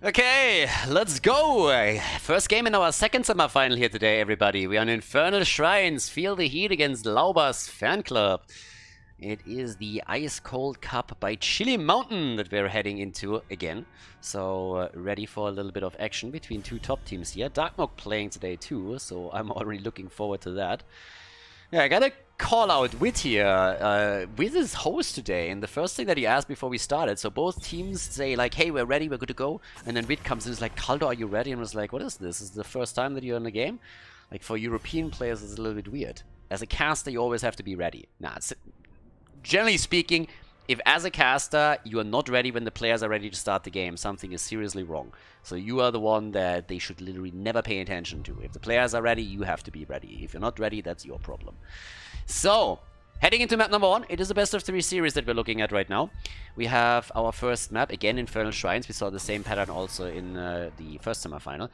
Okay, let's go! First game in our second semifinal here today, everybody. We are on Infernal Shrines. Feel the heat against Laubers Fanclub. It is the Ice Cold Cup by Chili Mountain that we're heading into again. So, ready for a little bit of action between two top teams here. Darknock playing today too, so I'm already looking forward to that. Yeah, I gotta call out Wit here. Wit is host today, and the first thing that he asked before we started, so both teams say like, hey, we're ready, we're good to go, and then Wit comes in and is like, Khaldor, are you ready? And I was like, what is this? Is this the first time that you're in the game? Like, for European players, it's a little bit weird. As a caster, you always have to be ready. Nah, generally speaking, if as a caster, you are not ready when the players are ready to start the game, something is seriously wrong. So you are the one that they should literally never pay attention to. If the players are ready, you have to be ready. If you're not ready, that's your problem. So, heading into map number 1, it is a best of 3 series that we're looking at right now. We have our first map, again Infernal Shrines. We saw the same pattern also in the first semifinal.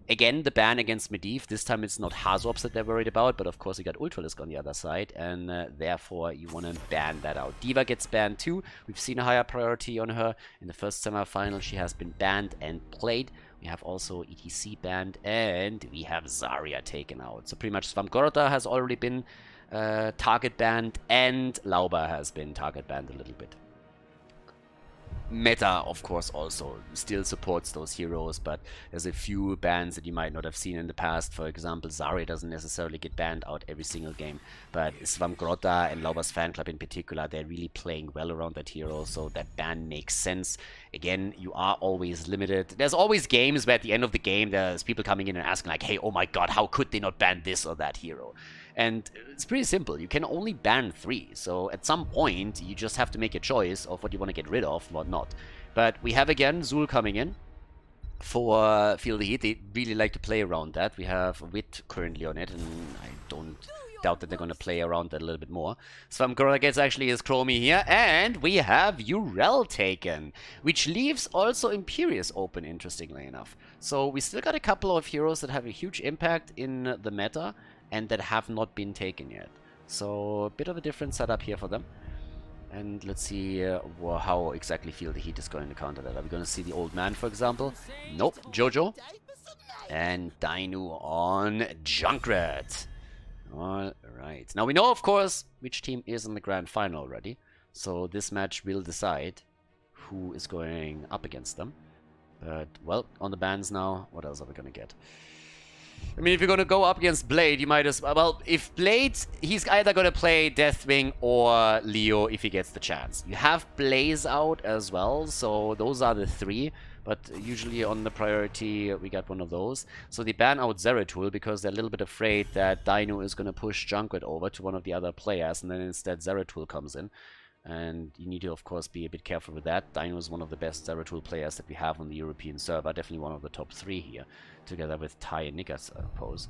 Again, the ban against Medivh. This time it's not Hazops that they're worried about, but of course you got Ultralisk on the other side, and therefore you want to ban that out. D.Va gets banned too. We've seen a higher priority on her. In the first semifinal she has been banned and played. We have also ETC banned, and we have Zarya taken out. So pretty much Svamgorda has already been target banned, and Lauber has been target banned a little bit. Meta, of course, also still supports those heroes, but there's a few bans that you might not have seen in the past. For example, Zarya doesn't necessarily get banned out every single game, but Svamgorda and Laubers Fanclub in particular, they're really playing well around that hero, so that ban makes sense. Again, you are always limited. There's always games where at the end of the game, there's people coming in and asking like, hey, oh my god, how could they not ban this or that hero? And it's pretty simple. You can only ban 3. So at some point, you just have to make a choice of what you want to get rid of, what not. But we have again Zul coming in for Feel the Heat. They really like to play around that. We have Wit currently on it, and I don't doubt that they're going to play around that a little bit more. Svamgorda gets actually his Chromie here, and we have Urel taken, which leaves also Imperius open, interestingly enough. So we still got a couple of heroes that have a huge impact in the meta, and that have not been taken yet. So a bit of a different setup here for them. And let's see how exactly Feel the Heat is going to counter that. Are we going to see the old man, for example? Nope, Jojo. And Dainu on Junkrat. Alright. Now we know, of course, which team is in the grand final already. So this match will decide who is going up against them. But, well, on the bans now, what else are we going to get? I mean, if you're going to go up against Blade, you might as well... if Blade, he's either going to play Deathwing or Leo if he gets the chance. You have Blaze out as well, so those are the 3. But usually on the priority, we got one of those. So they ban out Zeratul because they're a little bit afraid that Dainu is going to push Junkrat over to one of the other players, and then instead Zeratul comes in. And you need to, of course, be a bit careful with that. Dainu is one of the best Zeratul players that we have on the European server. Definitely one of the top 3 here, together with Tai and Nick, I suppose.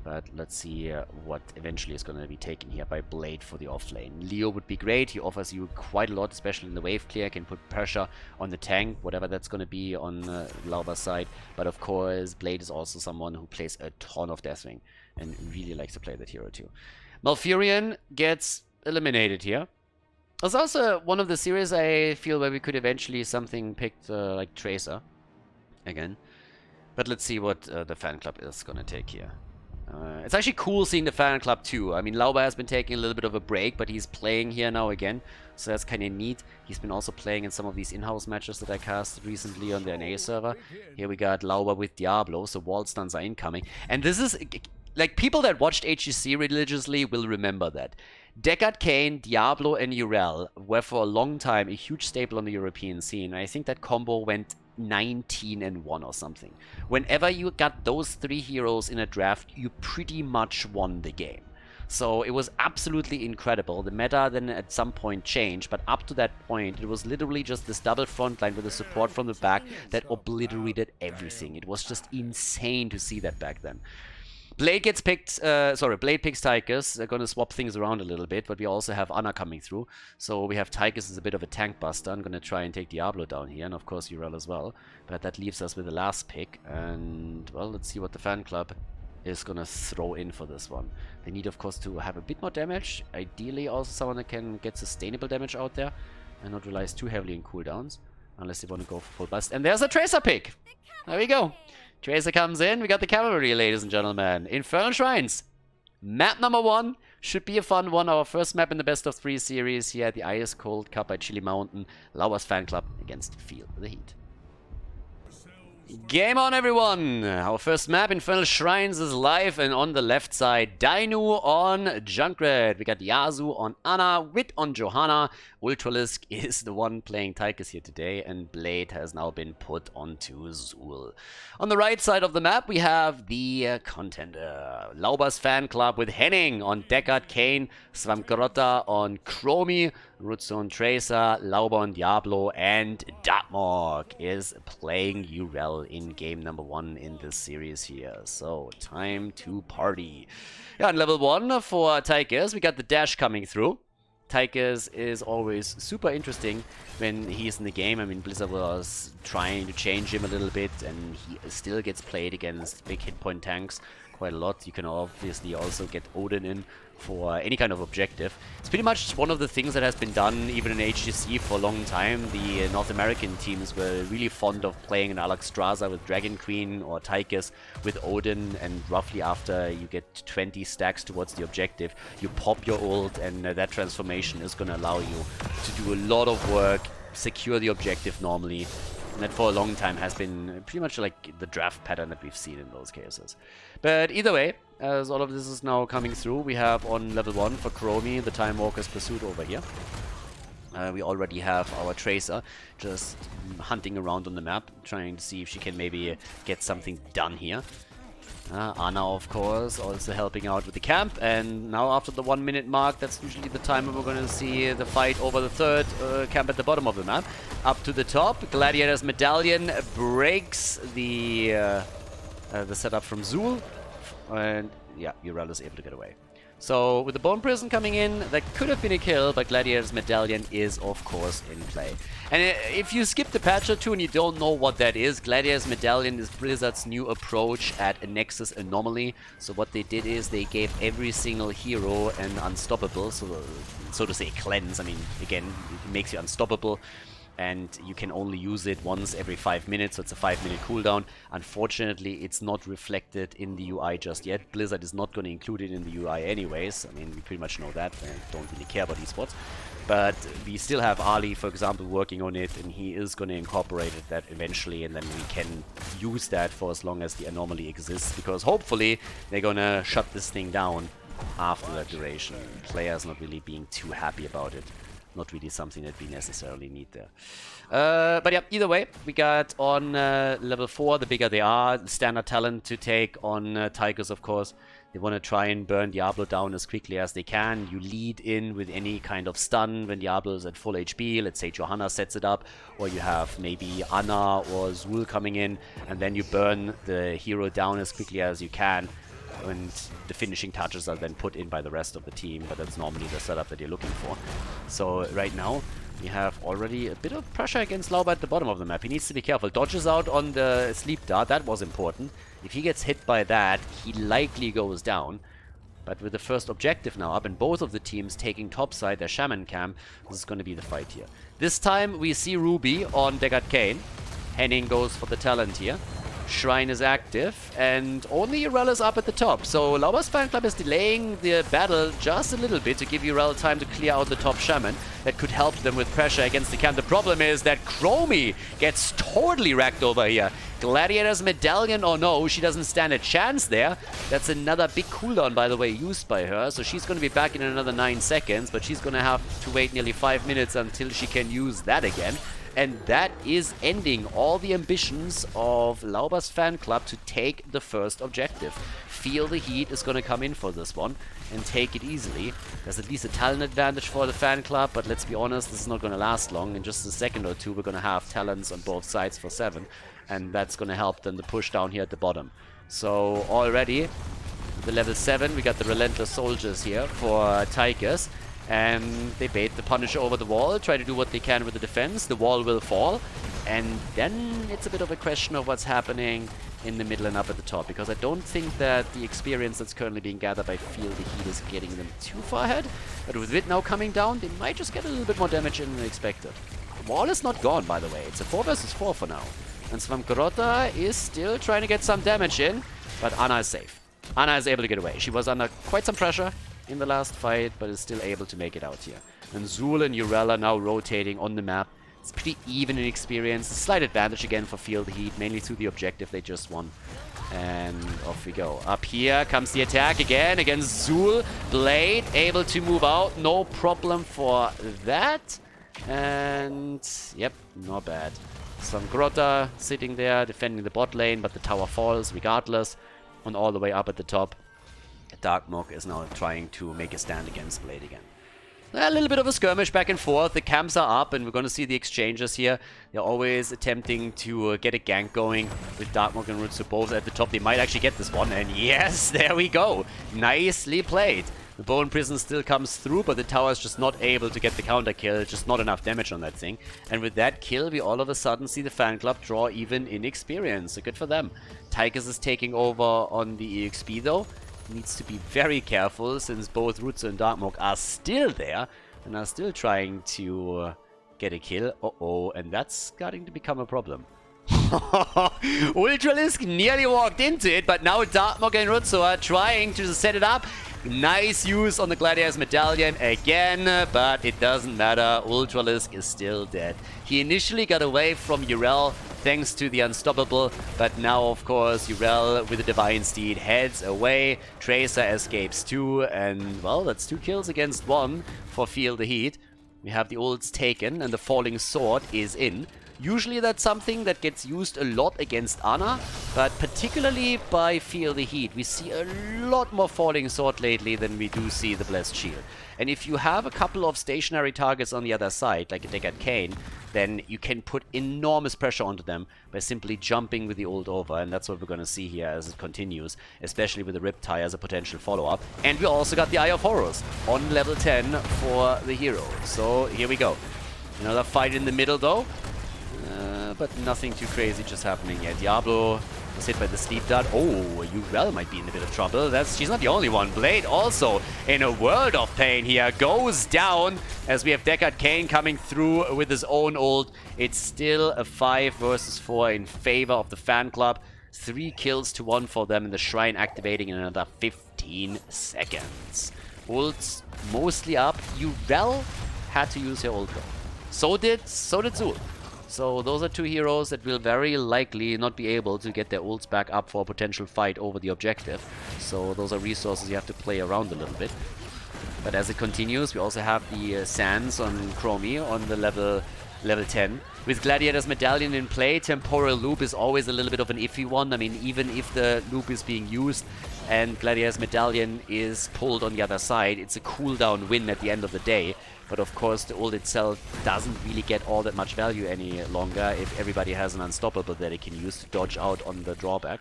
But let's see what eventually is going to be taken here by Blade for the offlane. Leo would be great. He offers you quite a lot, especially in the wave clear. Can put pressure on the tank, whatever that's going to be on Lauber's side. But of course, Blade is also someone who plays a ton of Deathwing and really likes to play that hero too. Malfurion gets eliminated here. There's also one of the series I feel where we could eventually something picked like Tracer again. But let's see what the Fanclub is going to take here. It's actually cool seeing the Fanclub too. I mean, Lauber has been taking a little bit of a break, but he's playing here now again. So that's kind of neat. He's been also playing in some of these in-house matches that I cast recently on the NA server. Here we got Lauber with Diablo, so wall stuns are incoming. And this is... like, people that watched HGC religiously will remember that. Deckard Cain, Diablo, and Urel were for a long time a huge staple on the European scene. I think that combo went 19-1 or something. Whenever you got those 3 heroes in a draft, you pretty much won the game. So it was absolutely incredible. The meta then at some point changed, but up to that point, it was literally just this double frontline with the support from the back that obliterated everything. It was just insane to see that back then. Blade gets picked, Blade picks Tychus. They're going to swap things around a little bit, but we also have Ana coming through. So we have Tychus as a bit of a tank buster. I'm going to try and take Diablo down here, and of course Urel as well. But that leaves us with the last pick, and, well, let's see what the Fanclub is going to throw in for this one. They need, of course, to have a bit more damage. Ideally, also someone that can get sustainable damage out there and not rely too heavily on cooldowns. Unless they want to go for full bust. And there's a Tracer pick. There we go. Tracer comes in. We got the cavalry, ladies and gentlemen. Infernal Shrines. Map number 1. Should be a fun one. Our first map in the best of 3 series here at the Ice Cold Cup by Chili Mountain. Laubers Fanclub against Feel the Heat. Game on, everyone! Our first map, Infernal Shrines, is live, and on the left side, Dainu on Junkrat. We got Yasu on Anna, Wit on Johanna. Ultralisk is the one playing Tychus here today, and Blade has now been put onto Zul. On the right side of the map, we have the contender. Laubers Fanclub with Henning on Deckard Kane, Svamgrotta on Chromie, Rutsu on Tracer, Lauber on Diablo, and Dartmorg is playing Urel in game number 1 in this series here. So, time to party. Yeah, on level 1 for Tychus, we got the dash coming through. Tychus is always super interesting when he's in the game. I mean, Blizzard was trying to change him a little bit, and he still gets played against big hit point tanks quite a lot. You can obviously also get Odin in for any kind of objective. It's pretty much one of the things that has been done even in HGC for a long time. The North American teams were really fond of playing an Alexstrasza with Dragon Queen or Tychus with Odin, and roughly after you get 20 stacks towards the objective, you pop your ult, and that transformation is going to allow you to do a lot of work, secure the objective normally. And that for a long time has been pretty much like the draft pattern that we've seen in those cases. But either way, as all of this is now coming through, we have on level 1 for Chromie the Time Walker's Pursuit over here. We already have our Tracer just hunting around on the map, trying to see if she can maybe get something done here. Anna, of course, also helping out with the camp. And now after the 1 minute mark, that's usually the time when we're going to see the fight over the third camp at the bottom of the map. Up to the top, Gladiator's Medallion breaks the setup from Zul. And yeah, Urel is able to get away. So with the Bone Prison coming in, that could have been a kill, but Gladiator's Medallion is of course in play. And if you skip the patch or two and you don't know what that is, Gladiator's Medallion is Blizzard's new approach at a Nexus anomaly. So what they did is they gave every single hero an unstoppable, so to say cleanse. I mean, again, it makes you unstoppable. And you can only use it once every 5 minutes, so it's a 5-minute cooldown. Unfortunately, it's not reflected in the UI just yet. Blizzard is not going to include it in the UI anyways. I mean, we pretty much know that. I don't really care about esports. But we still have Ali, for example, working on it, and he is going to incorporate that eventually, and then we can use that for as long as the anomaly exists, because hopefully they're going to shut this thing down after that duration. Players not really being too happy about it. Not really something that we necessarily need there. But yeah, either way, we got on level 4, the bigger they are, standard talent to take on Tigers, of course. They want to try and burn Diablo down as quickly as they can. You lead in with any kind of stun when Diablo is at full HP. Let's say Johanna sets it up, or you have maybe Anna or Zul coming in, and then you burn the hero down as quickly as you can. And the finishing touches are then put in by the rest of the team, but that's normally the setup that you're looking for. So right now, we have already a bit of pressure against Lauber at the bottom of the map. He needs to be careful. Dodges out on the sleep dart, that was important. If he gets hit by that, he likely goes down. But with the first objective now up, and both of the teams taking topside, their Shaman camp, this is going to be the fight here. This time we see Ruby on Deckard Kane. Henning goes for the talent here. Shrine is active, and only Urel is up at the top. So Laubers Fanclub is delaying the battle just a little bit to give Urel time to clear out the top Shaman. That could help them with pressure against the camp. The problem is that Chromie gets totally racked over here. Gladiator's Medallion, oh no, she doesn't stand a chance there. That's another big cooldown, by the way, used by her. So she's going to be back in another 9 seconds, but she's going to have to wait nearly 5 minutes until she can use that again. And that is ending all the ambitions of Laubers Fanclub to take the first objective. Feel the Heat is going to come in for this one and take it easily. There's at least a talent advantage for the fan club, but let's be honest, this is not going to last long. In just a second or two, we're going to have talents on both sides for 7, and that's going to help them to push down here at the bottom. So already, the level 7, we got the Relentless Soldiers here for Tigers. And they bait the Punisher over the wall, try to do what they can with the defense. The wall will fall, and then it's a bit of a question of what's happening in the middle and up at the top, because I don't think that the experience that's currently being gathered by Feel the Heat is getting them too far ahead. But with Wit now coming down, they might just get a little bit more damage in than expected. wall is not gone, by the way. It's a 4 versus 4 for now. And Svamgrota is still trying to get some damage in, but Anna is safe. Anna is able to get away. She was under quite some pressure in the last fight, but is still able to make it out here. And Zul and Urel are now rotating on the map. It's pretty even in experience. A slight advantage again for Feel the Heat, mainly through the objective they just won. And off we go. Up here comes the attack again against Zul. Blade able to move out. No problem for that. And yep, not bad. Svamgrota sitting there defending the bot lane, but the tower falls regardless. And all the way up at the top, Darkmok is now trying to make a stand against Blade again. A little bit of a skirmish back and forth. The camps are up, and we're going to see the exchanges here. They're always attempting to get a gank going with Darkmok and Rutsu both at the top. They might actually get this one, and yes, there we go. Nicely played. The Bone Prison still comes through, but the tower is just not able to get the counter kill. Just not enough damage on that thing. And with that kill, we all of a sudden see the Fanclub draw even in experience. So good for them. Tychus is taking over on the EXP though. Needs to be very careful since both Rutsu and Darkmok are still there and are still trying to get a kill. Uh-oh, and that's starting to become a problem. Ultralisk nearly walked into it, but now Darkmok and Rutsu are trying to set it up. Nice use on the Gladiator's Medallion again, but it doesn't matter. Ultralisk is still dead. He initially got away from Urel thanks to the Unstoppable, but now, of course, Urel with the Divine Steed heads away. Tracer escapes too, and, well, that's 2 kills against 1 for Feel the Heat. We have the ults taken, and the Falling Sword is in. Usually that's something that gets used a lot against Ana, but particularly by Feel the Heat, we see a lot more Falling Sword lately than we do see the Blessed Shield. And if you have a couple of stationary targets on the other side, like a Deckard Cain, then you can put enormous pressure onto them by simply jumping with the ult over, and that's what we're going to see here as it continues, especially with the Riptide as a potential follow-up. And we also got the Eye of Horus on level 10 for the hero. So here we go. Another fight in the middle though. But nothing too crazy just happening yet. Diablo was hit by the sleep dart. Oh, Urel might be in a bit of trouble. She's not the only one. Blade also in a world of pain here. Goes down as we have Deckard Cain coming through with his own ult. It's still a 5 versus 4 in favor of the Fanclub. 3 kills to 1 for them, and the Shrine activating in another 15 seconds. Ults mostly up. Urel had to use her ult though. So did Zul. So those are 2 heroes that will very likely not be able to get their ults back up for a potential fight over the objective. So those are resources you have to play around a little bit. But as it continues, we also have the Sands on Chromie on the level 10. With Gladiator's Medallion in play, Temporal Loop is always a little bit of an iffy one. I mean, even if the loop is being used and Gladiator's Medallion is pulled on the other side, it's a cooldown win at the end of the day. But of course, the ult itself doesn't really get all that much value any longer if everybody has an Unstoppable that it can use to dodge out on the drawback.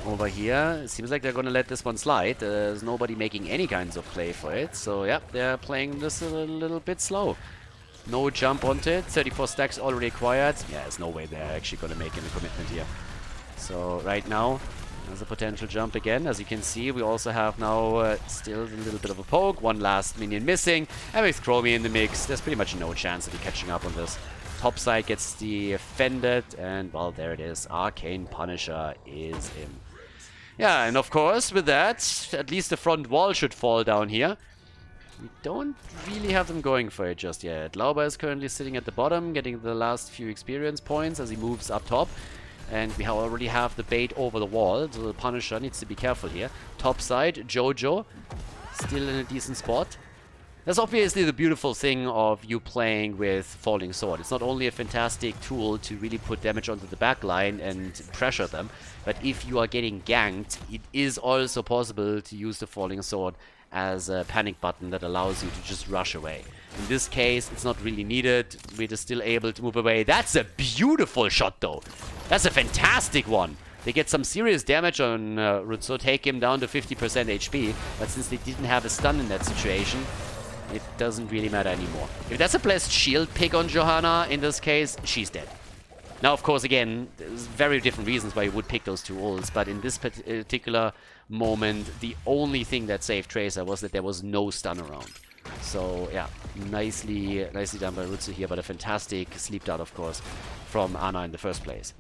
Over here, it seems like they're going to let this one slide. There's nobody making any kinds of play for it. So yeah, they're playing this a little bit slow. No jump onto it. 34 stacks already acquired. Yeah, there's no way they're actually going to make any commitment here. So right now, there's a potential jump again. As you can see, we also have now still a little bit of a poke. 1 last minion missing. And with Chromie in the mix, there's pretty much no chance of catching up on this. Top side gets defended, and well, there it is. Arcane Punisher is in. Yeah, and of course, with that, at least the front wall should fall down here. We don't really have them going for it just yet. Laubers is currently sitting at the bottom, getting the last few experience points as he moves up top. And we already have the bait over the wall, so the Punisher needs to be careful here. Top side, Jojo, still in a decent spot. That's obviously the beautiful thing of you playing with Falling Sword. It's not only a fantastic tool to really put damage onto the backline and pressure them, but if you are getting ganked, it is also possible to use the Falling Sword as a panic button that allows you to just rush away. In this case, it's not really needed. We're just still able to move away. That's a beautiful shot, though. That's a fantastic one. They get some serious damage on Rutsu, take him down to 50% HP, but since they didn't have a stun in that situation, it doesn't really matter anymore. If that's a Blessed Shield pick on Johanna, in this case, she's dead. Now, of course, again, there's very different reasons why you would pick those 2 ults, but in this particular moment, the only thing that saved Tracer was that there was no stun around. So, yeah, Nicely done by Rutsu here, but a fantastic sleep dart, of course, from Ana in the first place.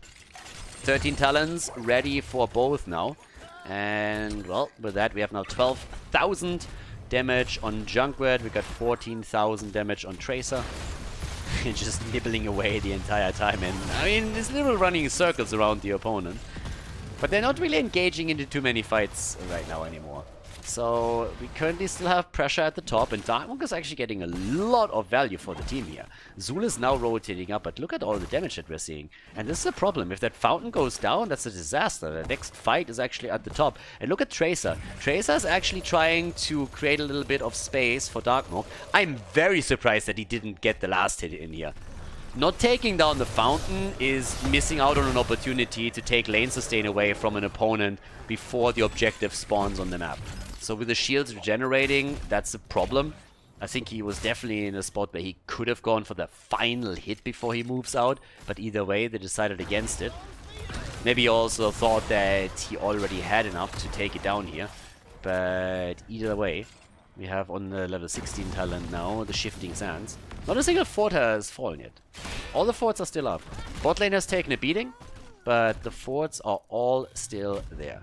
13 talents ready for both now. And, well, with that, we have now 12,000 damage on Junkrat. We got 14,000 damage on Tracer. Just nibbling away the entire time. And, I mean, this little running circles around the opponent. But they're not really engaging into too many fights right now anymore. So we currently still have pressure at the top, and Darkmonk is actually getting a lot of value for the team here. Zul is now rotating up, but look at all the damage that we're seeing. And this is a problem. If that fountain goes down, that's a disaster. The next fight is actually at the top. And look at Tracer. Tracer is actually trying to create a little bit of space for Darkmonk. I'm very surprised that he didn't get the last hit in here. Not taking down the fountain is missing out on an opportunity to take lane sustain away from an opponent before the objective spawns on the map. So with the shields regenerating, that's a problem. I think he was definitely in a spot where he could have gone for the final hit before he moves out, but either way, they decided against it. Maybe he also thought that he already had enough to take it down here, but either way, we have on the level 16 talent now the Shifting Sands. Not a single fort has fallen yet. All the forts are still up. Bot lane has taken a beating, but the forts are all still there.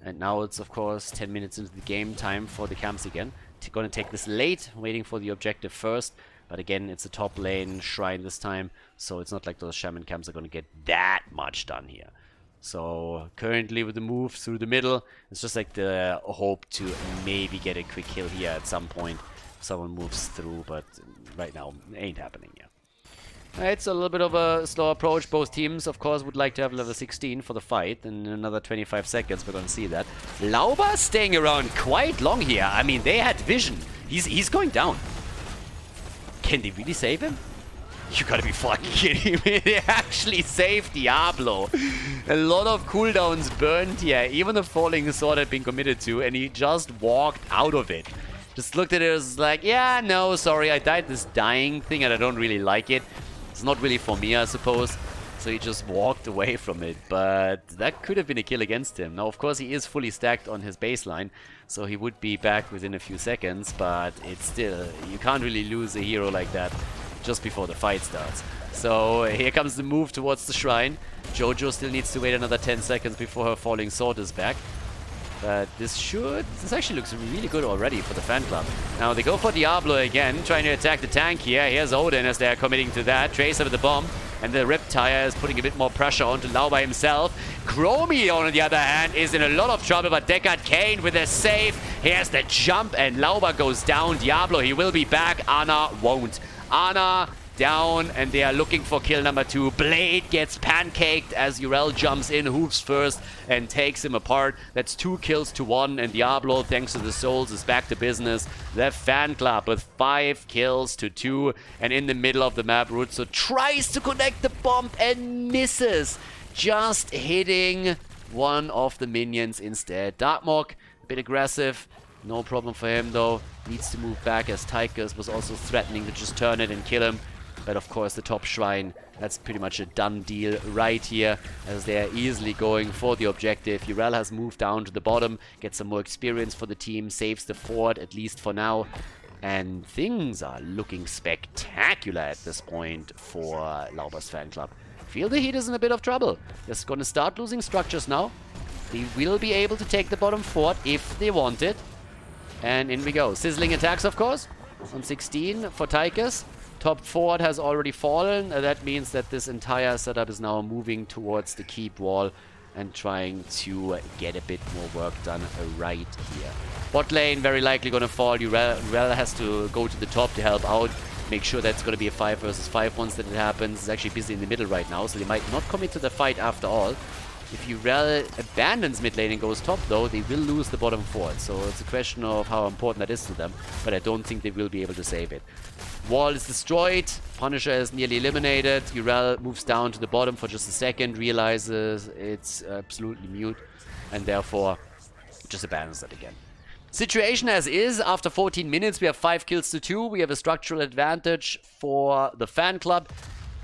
And now it's, of course, 10 minutes into the game, time for the camps again. Gonna take this late, waiting for the objective first. But again, it's a top lane shrine this time, so it's not like those shaman camps are gonna get that much done here. So currently with the move through the middle, it's just like the hope to maybe get a quick kill here at some point. Someone moves through, but right now, it ain't happening yet. It's a little bit of a slow approach. Both teams, of course, would like to have level 16 for the fight. And in another 25 seconds, we're going to see that. Laubers staying around quite long here. I mean, they had vision. He's going down. Can they really save him? You gotta be fucking kidding me. They actually saved Diablo. A lot of cooldowns burned here. Even the falling sword had been committed to, and he just walked out of it. Just looked at it as like, yeah, no, sorry, I died this dying thing and I don't really like it. It's not really for me, I suppose. So he just walked away from it. But that could have been a kill against him. Now, of course, he is fully stacked on his baseline. So he would be back within a few seconds. But it's still, you can't really lose a hero like that just before the fight starts. So here comes the move towards the shrine. Jojo still needs to wait another 10 seconds before her falling sword is back. But this actually looks really good already for the fan club. Now they go for Diablo again, trying to attack the tank here. Here's Odin as they're committing to that. Tracer with the bomb. And the Riptire is putting a bit more pressure onto Lauber himself. Chromie, on the other hand, is in a lot of trouble, but Deckard Kane with a save. Here's the jump, and Lauber goes down. Diablo, he will be back. Ana won't. Ana down, and they are looking for kill number 2. Blade gets pancaked as Urel jumps in, hooves first, and takes him apart. That's 2 kills to 1, and Diablo, thanks to the souls, is back to business. The fan club with 5 kills to 2, and in the middle of the map, Rutsu tries to connect the bomb and misses, just hitting one of the minions instead. Darkmonk, a bit aggressive. No problem for him, though. Needs to move back as Tychus was also threatening to just turn it and kill him. But of course, the top shrine, that's pretty much a done deal right here, as they're easily going for the objective. Urel has moved down to the bottom, gets some more experience for the team, saves the fort, at least for now. And things are looking spectacular at this point for Laubers fan club. Feel the Heat is in a bit of trouble. They're going to start losing structures now. They will be able to take the bottom fort if they want it. And in we go. Sizzling attacks, of course, on 16 for Tychus. Top fort has already fallen. That means that this entire setup is now moving towards the keep wall and trying to get a bit more work done right here. Bot lane very likely going to fall. Urel has to go to the top to help out. Make sure that's going to be a 5 versus 5 once that it happens. It's actually busy in the middle right now, so they might not commit to the fight after all. If Urel abandons mid lane and goes top, though, they will lose the bottom fort. So it's a question of how important that is to them. But I don't think they will be able to save it. Wall is destroyed. Punisher is nearly eliminated. Urel moves down to the bottom for just a second. Realizes it's absolutely mute. And therefore, just abandons that again. Situation as is. After 14 minutes, we have 5 kills to 2. We have a structural advantage for the fan club.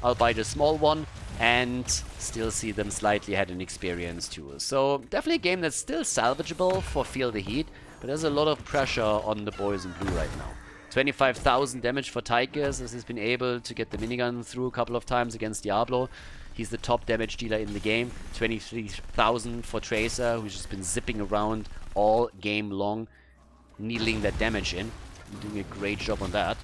Albeit a small one. And still see them slightly ahead in experience too. So definitely a game that's still salvageable for Feel the Heat, but there's a lot of pressure on the boys in blue right now. 25,000 damage for Tigers, as he's been able to get the minigun through a couple of times against Diablo. He's the top damage dealer in the game. 23,000 for Tracer, who's just been zipping around all game long, needling that damage in. Doing a great job on that.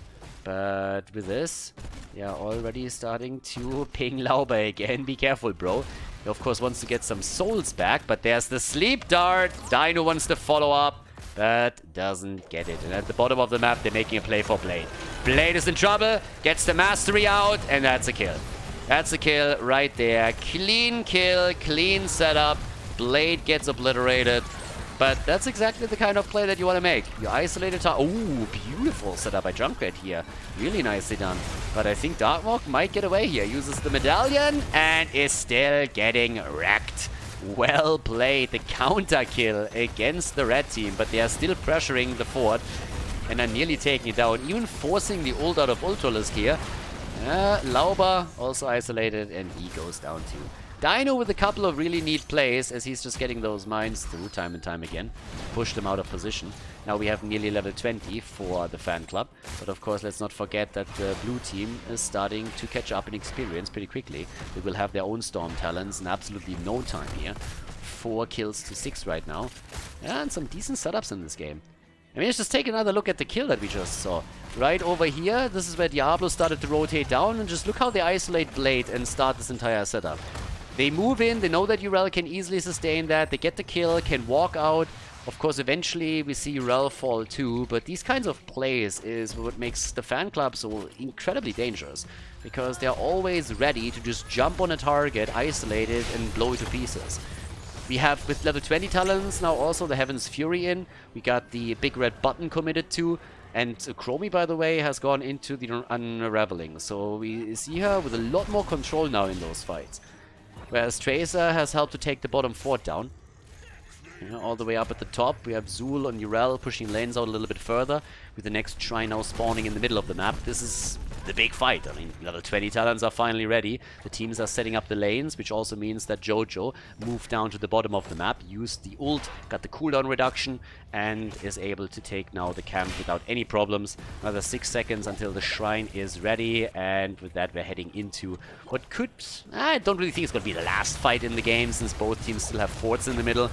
But with this, yeah, already starting to ping Lauber again. Be careful, bro. He, of course, wants to get some souls back, but there's the sleep dart. Dino wants to follow up, but doesn't get it. And at the bottom of the map, they're making a play for Blade. Blade is in trouble, gets the mastery out, and that's a kill. That's a kill right there. Clean kill, clean setup. Blade gets obliterated. But that's exactly the kind of play that you want to make. You isolated target. Ooh, beautiful setup by Junkrat here. Really nicely done. But I think Darkmok might get away here. Uses the medallion and is still getting wrecked. Well played. The counter kill against the red team. But they are still pressuring the fort and are nearly taking it down. Even forcing the ult out of Ultralisk here. Lauber also isolated and he goes down too. Dino with a couple of really neat plays as he's just getting those mines through time and time again. Push them out of position. Now we have nearly level 20 for the fan club. But of course, let's not forget that the blue team is starting to catch up in experience pretty quickly. They will have their own storm talents in absolutely no time here. 4 kills to 6 right now. And some decent setups in this game. I mean, let's just take another look at the kill that we just saw. Right over here, this is where Diablo started to rotate down. And just look how they isolate Blade and start this entire setup. They move in, they know that Urel can easily sustain that, they get the kill, can walk out. Of course, eventually we see Urel fall too, but these kinds of plays is what makes the fan club so incredibly dangerous. Because they're always ready to just jump on a target, isolate it, and blow it to pieces. We have, with level 20 talents, now also the Heaven's Fury in. We got the big red button committed to. And Chromie, by the way, has gone into the Unraveling. So we see her with a lot more control now in those fights. Whereas Tracer has helped to take the bottom fort down. All the way up at the top, we have Zul and Urel pushing lanes out a little bit further, with the next shrine now spawning in the middle of the map. This is the big fight. I mean, level 20 talents are finally ready. The teams are setting up the lanes, which also means that Jojo moved down to the bottom of the map, used the ult, got the cooldown reduction, and is able to take now the camp without any problems. Another 6 seconds until the shrine is ready, and with that we're heading into what could... I don't really think it's going to be the last fight in the game, since both teams still have forts in the middle.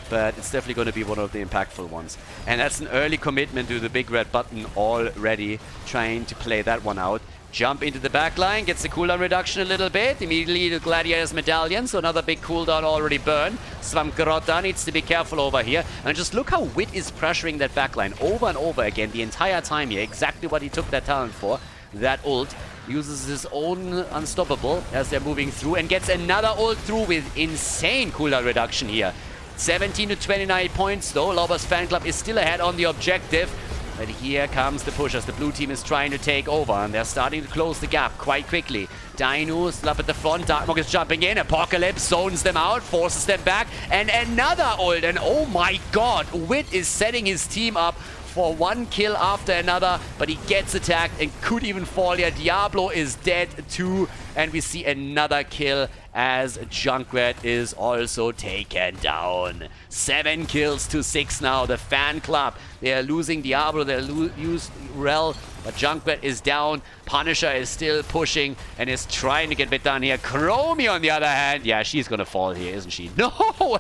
But it's definitely going to be one of the impactful ones. And that's an early commitment to the big red button already, trying to play that one out. Jump into the back line, gets the cooldown reduction a little bit. Immediately the Gladiator's medallion, so another big cooldown already burned. Svamgrota needs to be careful over here. And just look how Wit is pressuring that back line over and over again the entire time here. Exactly what he took that talent for. That ult. Uses his own unstoppable as they're moving through and gets another ult through with insane cooldown reduction here. 17 to 29 points though. Laubers fan club is still ahead on the objective. But here comes the push as the blue team is trying to take over. And they're starting to close the gap quite quickly. Dino still up at the front. Darkmok is jumping in. Apocalypse zones them out. Forces them back. And another ult. And oh my god. Wit is setting his team up for one kill after another, but he gets attacked and could even fall here. Diablo is dead too, and we see another kill as Junkrat is also taken down. 7 kills to 6 now. The fan club, they are losing Diablo, they lose Rel, but Junkrat is down. Punisher is still pushing and is trying to get bit down here. Chromie, on the other hand, yeah, she's gonna fall here, isn't she? No,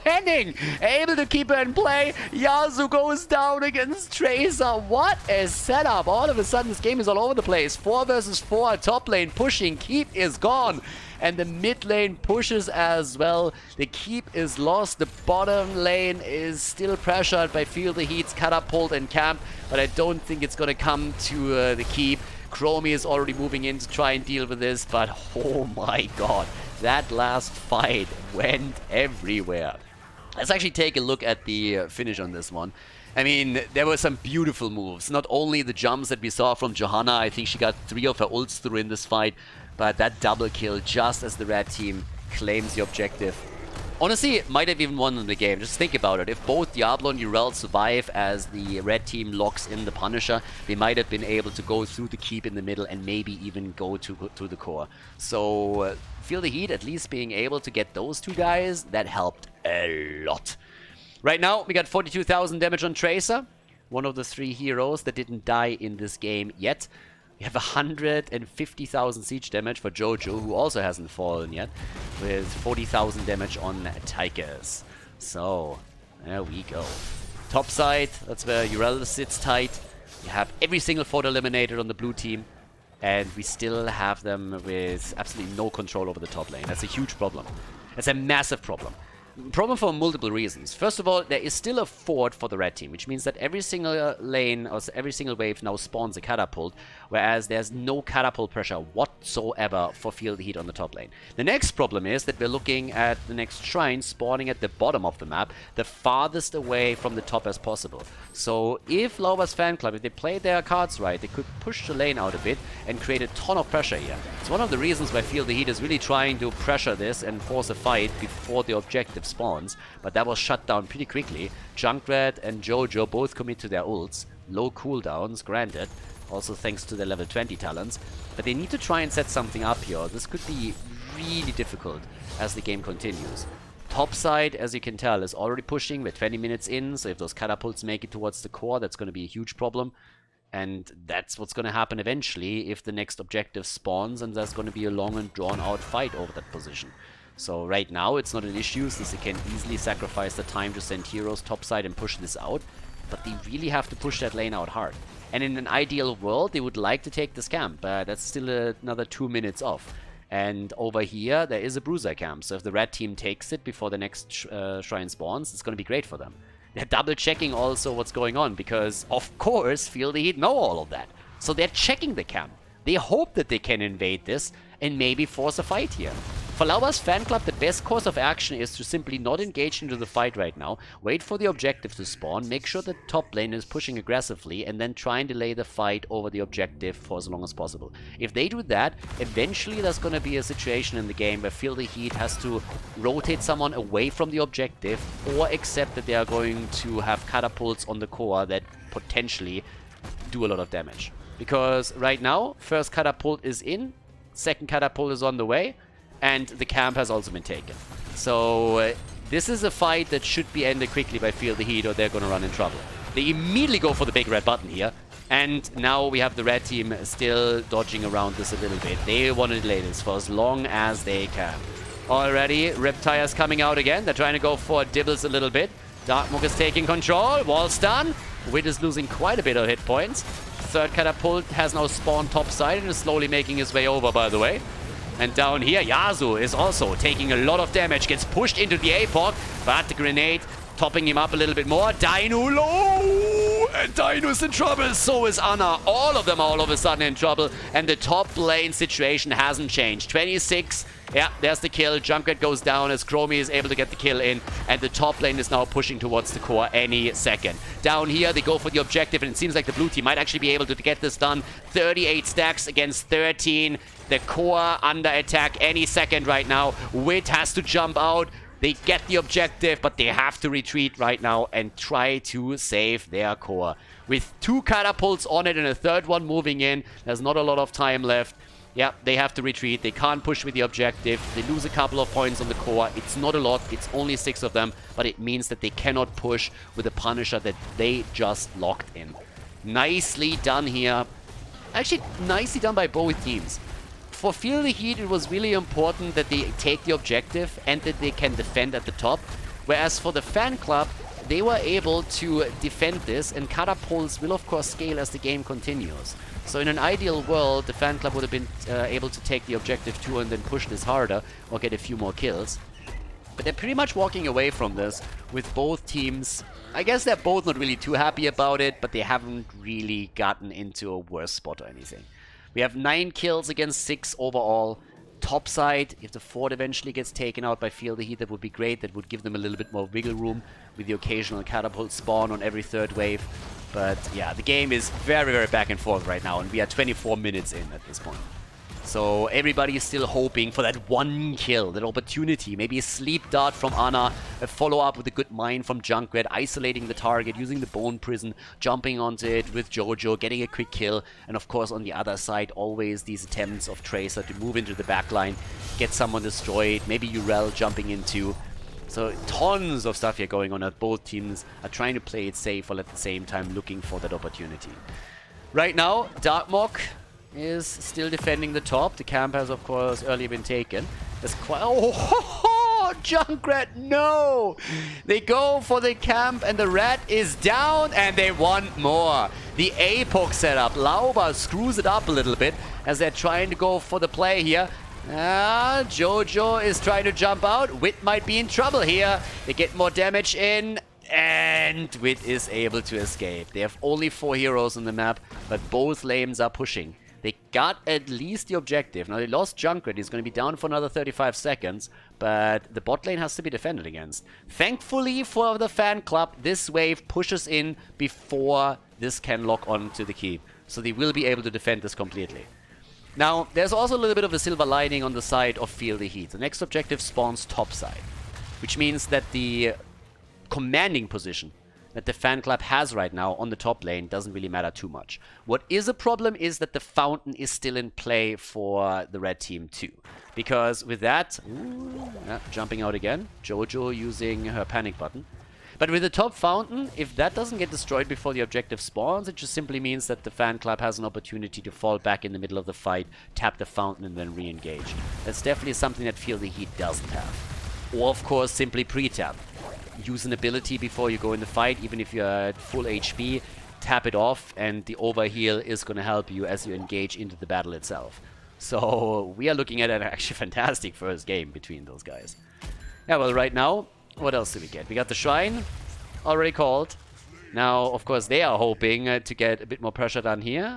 Henning able to keep her in play. Yasu goes down against Tracer. What a setup. All of a sudden, this game is all over the place. 4 versus 4, top lane pushing. Keep is gone. And the mid lane pushes as well. The keep is lost. The bottom lane is still pressured by Feel the Heat's catapult and camp. But I don't think it's going to come to the keep. Chromie is already moving in to try and deal with this. But oh my god. That last fight went everywhere. Let's actually take a look at the finish on this one. I mean, there were some beautiful moves. Not only the jumps that we saw from Johanna. I think she got 3 of her ults through in this fight. But that double kill just as the red team claims the objective. Honestly, it might have even won the game. Just think about it. If both Diablo and Urel survive as the red team locks in the Punisher, they might have been able to go through the keep in the middle and maybe even go to the core. So, Feel the Heat at least being able to get those 2 guys, that helped a lot. Right now, we got 42,000 damage on Tracer. one of the 3 heroes that didn't die in this game yet. We have 150,000 siege damage for Jojo, who also hasn't fallen yet, with 40,000 damage on Tigers. So, there we go. Top side, that's where Urel sits tight. You have every single fort eliminated on the blue team, and we still have them with absolutely no control over the top lane. That's a huge problem. It's a massive problem. Problem for multiple reasons. First of all, there is still a fort for the red team, which means that every single lane or every single wave now spawns a catapult, whereas there's no catapult pressure whatsoever for Feel the Heat on the top lane. The next problem is that we're looking at the next shrine spawning at the bottom of the map, the farthest away from the top as possible. So if Laubers Fanclub, if they play their cards right, they could push the lane out a bit and create a ton of pressure here. It's one of the reasons why Feel the Heat is really trying to pressure this and force a fight before the objective spawns, but that was shut down pretty quickly. Junkrat and Jojo both commit to their ults. Low cooldowns, granted, also thanks to their level 20 talents, but they need to try and set something up here. This could be really difficult as the game continues. Top side, as you can tell, is already pushing. We're 20 minutes in, so if those catapults make it towards the core, that's going to be a huge problem. And that's what's going to happen eventually if the next objective spawns, and there's going to be a long and drawn out fight over that position. So right now it's not an issue, since they can easily sacrifice the time to send heroes topside and push this out. But they really have to push that lane out hard. And in an ideal world, they would like to take this camp, but that's still another 2 minutes off. And over here, there is a bruiser camp, so if the red team takes it before the next shrine spawns, it's going to be great for them. They're double checking also what's going on, because of course Feel the Heat know all of that. So they're checking the camp. They hope that they can invade this and maybe force a fight here. For Laubers Fanclub, the best course of action is to simply not engage into the fight right now, wait for the objective to spawn, make sure the top lane is pushing aggressively, and then try and delay the fight over the objective for as long as possible. If they do that, eventually there's going to be a situation in the game where Feel the Heat has to rotate someone away from the objective, or accept that they are going to have catapults on the core that potentially do a lot of damage. Because right now, first catapult is in, second catapult is on the way, and the camp has also been taken. So this is a fight that should be ended quickly by Feel the Heat, or they're going to run in trouble. They immediately go for the big red button here, and now we have the red team still dodging around this a little bit. They want to delay this for as long as they can. Already, Riptire's coming out again. They're trying to go for Dibbles a little bit. Darkmook is taking control. Wall stun. Wit is losing quite a bit of hit points. Third catapult has now spawned topside and is slowly making his way over, by the way. And down here, Yasuo is also taking a lot of damage, gets pushed into the APOC, but the grenade topping him up a little bit more. Dino low! And Dino's in trouble, so is Anna. All of them are all of a sudden in trouble, and the top lane situation hasn't changed. 26, yeah, there's the kill. Junkrat goes down as Chromie is able to get the kill in, and the top lane is now pushing towards the core any second. Down here, they go for the objective, and it seems like the blue team might actually be able to get this done. 38 stacks against 13. The core under attack any second right now. Wit has to jump out. They get the objective, but they have to retreat right now and try to save their core. With 2 catapults on it and a third one moving in, there's not a lot of time left. Yeah, they have to retreat. They can't push with the objective. They lose a couple of points on the core. It's not a lot. It's only 6 of them, but it means that they cannot push with the Punisher that they just locked in. Nicely done here. Actually, nicely done by both teams. For Feel the Heat, it was really important that they take the objective and that they can defend at the top. Whereas for the Fanclub, they were able to defend this, and catapults will of course scale as the game continues. So in an ideal world, the Fanclub would have been able to take the objective too and then push this harder or get a few more kills. But they're pretty much walking away from this with both teams. I guess they're both not really too happy about it, but they haven't really gotten into a worse spot or anything. We have 9 kills against 6 overall. Topside, if the fort eventually gets taken out by Feel the Heat, that would be great. That would give them a little bit more wiggle room with the occasional catapult spawn on every third wave. But yeah, the game is very, very back and forth right now, and we are 24 minutes in at this point. So everybody is still hoping for that one kill, that opportunity. Maybe a sleep dart from Anna, a follow-up with a good mine from Junkrat, isolating the target, using the bone prison, jumping onto it with Jojo, getting a quick kill. And of course on the other side, always these attempts of Tracer to move into the backline, get someone destroyed, maybe Urel jumping into. So tons of stuff here going on, that both teams are trying to play it safe while at the same time looking for that opportunity. Right now, Darkmok is still defending the top. The camp has, of course, earlier been taken. There's quite... Oh, Junkrat, no! They go for the camp and the rat is down and they want more. The APOC setup. Laubers screws it up a little bit as they're trying to go for the play here. Jojo is trying to jump out. Wit might be in trouble here. They get more damage in. And Wit is able to escape. They have only 4 heroes on the map, but both lanes are pushing. They got at least the objective. Now they lost Junkrat. He's going to be down for another 35 seconds, but the bot lane has to be defended against. Thankfully for the fan club, this wave pushes in before this can lock on to the keep. So they will be able to defend this completely. Now, there's also a little bit of a silver lining on the side of Feel the Heat. The next objective spawns topside, which means that the commanding position that the fan club has right now on the top lane doesn't really matter too much. What is a problem is that the fountain is still in play for the red team too. Because with that, jumping out again, Jojo using her panic button. But with the top fountain, if that doesn't get destroyed before the objective spawns, it just simply means that the fan club has an opportunity to fall back in the middle of the fight, tap the fountain and then re-engage. That's definitely something that Feel the Heat doesn't have. Or of course simply pre-tap. Use an ability before you go in the fight, even if you're at full HP, tap it off and the overheal is going to help you as you engage into the battle itself. So we are looking at an actually fantastic first game between those guys. Yeah, well right now, what else do we get? We got the Shrine, already called. Now, of course, they are hoping to get a bit more pressure done here.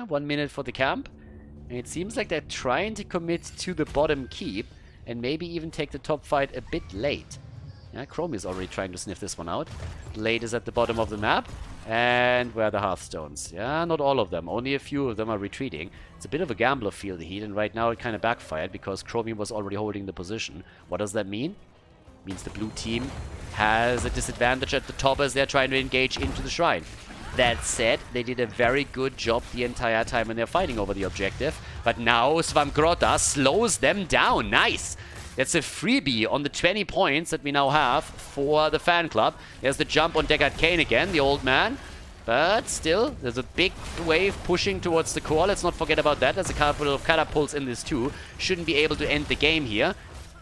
1 minute for the camp. And it seems like they're trying to commit to the bottom keep and maybe even take the top fight a bit late. Yeah, Chrome is already trying to sniff this one out. Late is at the bottom of the map. And where are the Hearthstones? Yeah, not all of them. Only a few of them are retreating. It's a bit of a gamble of Feel the Heat, and right now it kind of backfired because Chromium was already holding the position. What does that mean? It means the blue team has a disadvantage at the top as they're trying to engage into the Shrine. That said, they did a very good job the entire time when they're fighting over the objective. But now Svamgrota slows them down. Nice! That's a freebie on the 20 points that we now have for the fan club. There's the jump on Deckard Cain again, the old man. But still, there's a big wave pushing towards the core. Let's not forget about that. There's a couple of catapults in this too. Shouldn't be able to end the game here.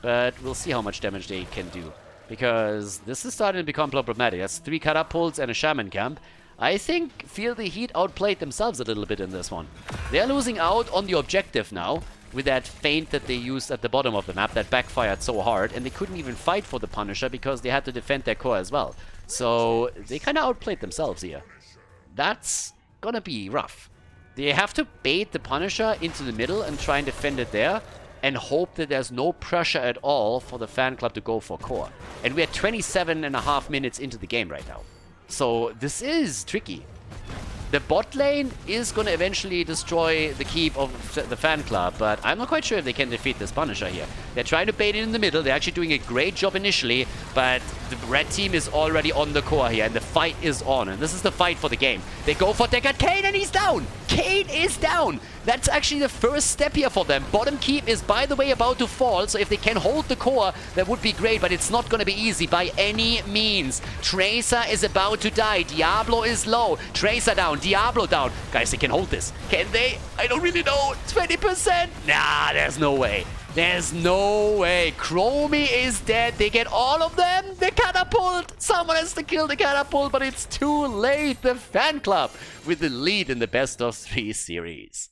But we'll see how much damage they can do. Because this is starting to become problematic. That's 3 catapults and a shaman camp. I think Feel the Heat outplayed themselves a little bit in this one. They're losing out on the objective now. With that feint that they used at the bottom of the map that backfired so hard, and they couldn't even fight for the Punisher because they had to defend their core as well. So they kind of outplayed themselves here. That's gonna be rough. They have to bait the Punisher into the middle and try and defend it there, and hope that there's no pressure at all for the fan club to go for core. And we're 27.5 minutes into the game right now. So this is tricky. The bot lane is going to eventually destroy the keep of the fan club, but I'm not quite sure if they can defeat this Punisher here. They're trying to bait it in the middle. They're actually doing a great job initially, but the red team is already on the core here, and the fight is on. And this is the fight for the game. They go for Deckard Cain, and he's down! Cain is down! That's actually the first step here for them. Bottom keep is, by the way, about to fall, so if they can hold the core, that would be great, but it's not going to be easy by any means. Tracer is about to die. Diablo is low. Tracer down. Diablo down. Guys, they can hold this. Can they? I don't really know. 20%? Nah, there's no way. There's no way. Chromie is dead. They get all of them. The catapult. Someone has to kill the catapult, but it's too late. The fan club with the lead in the best of 3 series.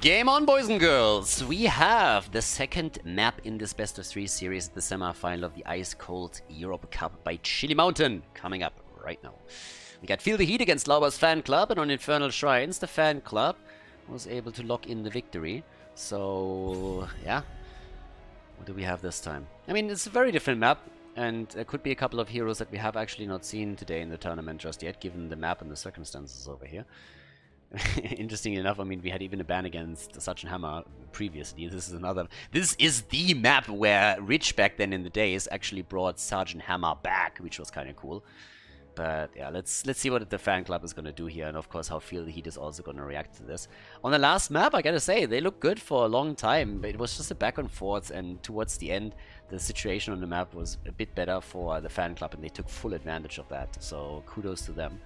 Game on, boys and girls! We have the second map in this best of 3 series, the semi-final of the Ice Cold Europe Cup by Chili Mountain, coming up right now. We got Feel the Heat against Laubers Fan Club, and on Infernal Shrines, the Fan Club was able to lock in the victory. So, yeah. What do we have this time? I mean, it's a very different map, and there could be a couple of heroes that we have actually not seen today in the tournament just yet, given the map and the circumstances over here. Interesting enough, I mean, we had even a ban against Sergeant Hammer previously. This is another... This is the map where Rich back then in the days actually brought Sergeant Hammer back, which was kind of cool. But yeah, let's see what the fan club is going to do here, and of course how Feel the Heat is also going to react to this. On the last map, I gotta say, they look good for a long time, but it was just a back and forth, and towards the end, the situation on the map was a bit better for the fan club, and they took full advantage of that, so kudos to them.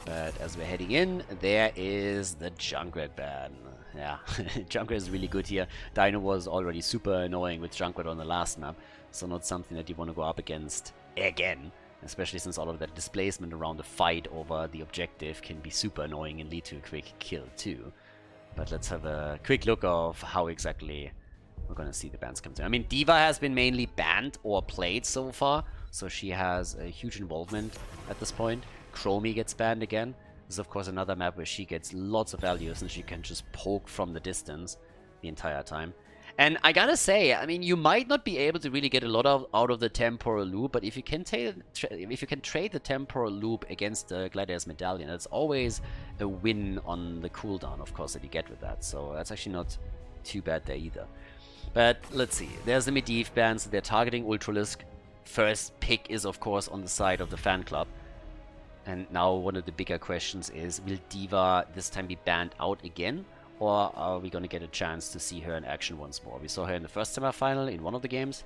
But as we're heading in, there is the Junkrat ban. Yeah, Junkrat is really good here. Dino was already super annoying with Junkrat on the last map, so not something that you want to go up against again. Especially since all of that displacement around the fight over the objective can be super annoying and lead to a quick kill too. But let's have a quick look of how exactly we're gonna see the bans come through. I mean, D.Va has been mainly banned or played so far, so she has a huge involvement at this point. Chromie gets banned again. This is of course another map where she gets lots of values and she can just poke from the distance the entire time. And I gotta say, I mean, you might not be able to really get a lot out of the temporal loop, but if you can trade the temporal loop against the Gladiator's Medallion, that's always a win on the cooldown, of course, that you get with that. So that's actually not too bad there either. But let's see. There's the Medivh bans. They're targeting Ultralisk. First pick is, of course, on the side of the fan club. And now one of the bigger questions is, will D.Va this time be banned out again? Or are we going to get a chance to see her in action once more? We saw her in the first semi-final in one of the games.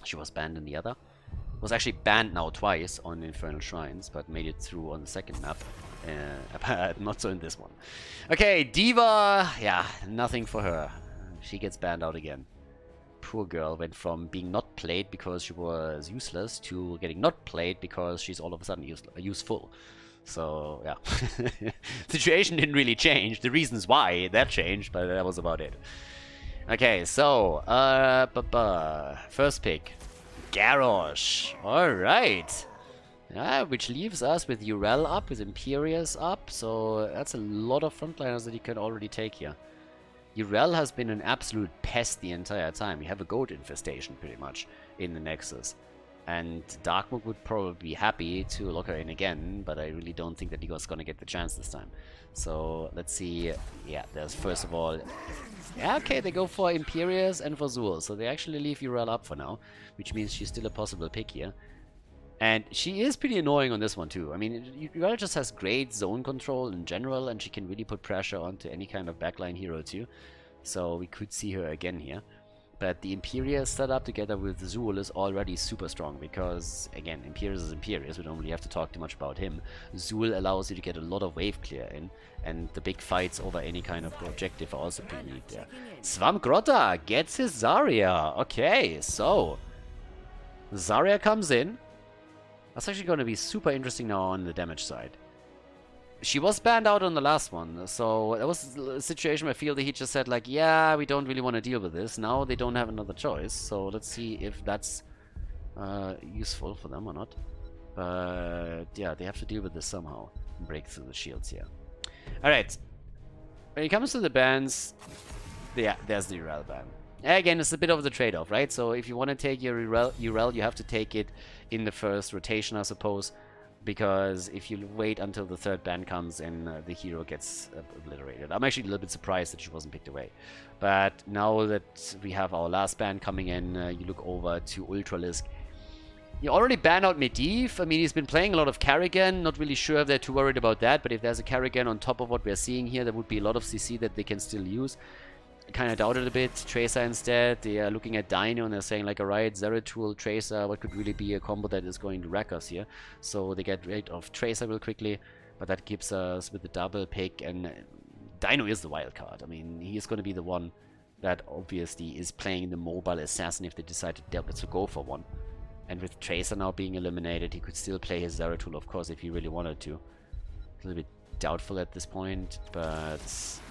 She was banned in the other. Was actually banned now twice on Infernal Shrines, but made it through on the second map. Not so in this one. Okay, D.Va, yeah, nothing for her. She gets banned out again. Poor girl went from being not played because she was useless to getting not played because she's all of a sudden useful. So, yeah. Situation didn't really change. The reasons why that changed, but that was about it. Okay, so, first pick. Garrosh. Alright. Yeah, which leaves us with Urel up, with Imperius up. So, that's a lot of frontliners that you can already take here. Urel has been an absolute pest the entire time. You have a goat infestation, pretty much, in the Nexus. And Darkmook would probably be happy to lock her in again, but I really don't think that Igor's gonna get the chance this time. So let's see. Yeah, there's first of all. Yeah, okay, they go for Imperius and for Zul. So they actually leave Urel up for now, which means she's still a possible pick here. And she is pretty annoying on this one too. I mean, Urel just has great zone control in general, and she can really put pressure onto any kind of backline hero too. So we could see her again here. But the Imperius setup together with Zul is already super strong because, again, Imperius is Imperius. We don't really have to talk too much about him. Zul allows you to get a lot of wave clear in, and the big fights over any kind of objective are also pretty neat there. Swamgrotta gets his Zarya. Okay, so Zarya comes in. That's actually going to be super interesting now on the damage side. She was banned out on the last one, so that was a situation where Feel the Heat just said, like, yeah, we don't really want to deal with this. Now they don't have another choice, so let's see if that's useful for them or not. But yeah, they have to deal with this somehow and break through the shields here. Alright, when it comes to the bans, yeah, there's the Urel ban. Again, it's a bit of the trade-off, right? So if you want to take your Urel, you have to take it in the first rotation, I suppose. Because if you wait until the third ban comes and the hero gets obliterated. I'm actually a little bit surprised that she wasn't picked away. But now that we have our last ban coming in, you look over to Ultralisk. You already banned out Medivh. I mean, he's been playing a lot of Karrigan. Not really sure if they're too worried about that. But if there's a Karrigan on top of what we're seeing here, there would be a lot of CC that they can still use. Kind of doubt it a bit. Tracer instead. They are looking at Dino and they're saying like, alright, Zeratul, Tracer, what could really be a combo that is going to wreck us here? So they get rid of Tracer real quickly, but that keeps us with the double pick, and Dino is the wild card. I mean, he is going to be the one that obviously is playing the mobile assassin if they decide to go for one. And with Tracer now being eliminated, he could still play his Zeratul, of course, if he really wanted to. A little bit doubtful at this point, but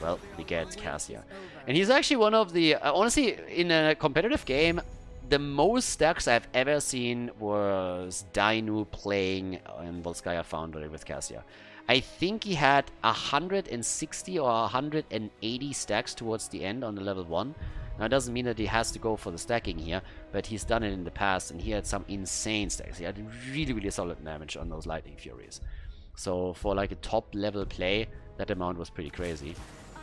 well, we get Cassia. And he's actually one of the, honestly, in a competitive game, the most stacks I've ever seen was Dino playing in Volskaya Foundry with Cassia. I think he had 160 or 180 stacks towards the end on the level 1. Now, it doesn't mean that he has to go for the stacking here, but he's done it in the past, and he had some insane stacks. He had really, really solid damage on those Lightning Furies. So for like a top level play, that amount was pretty crazy.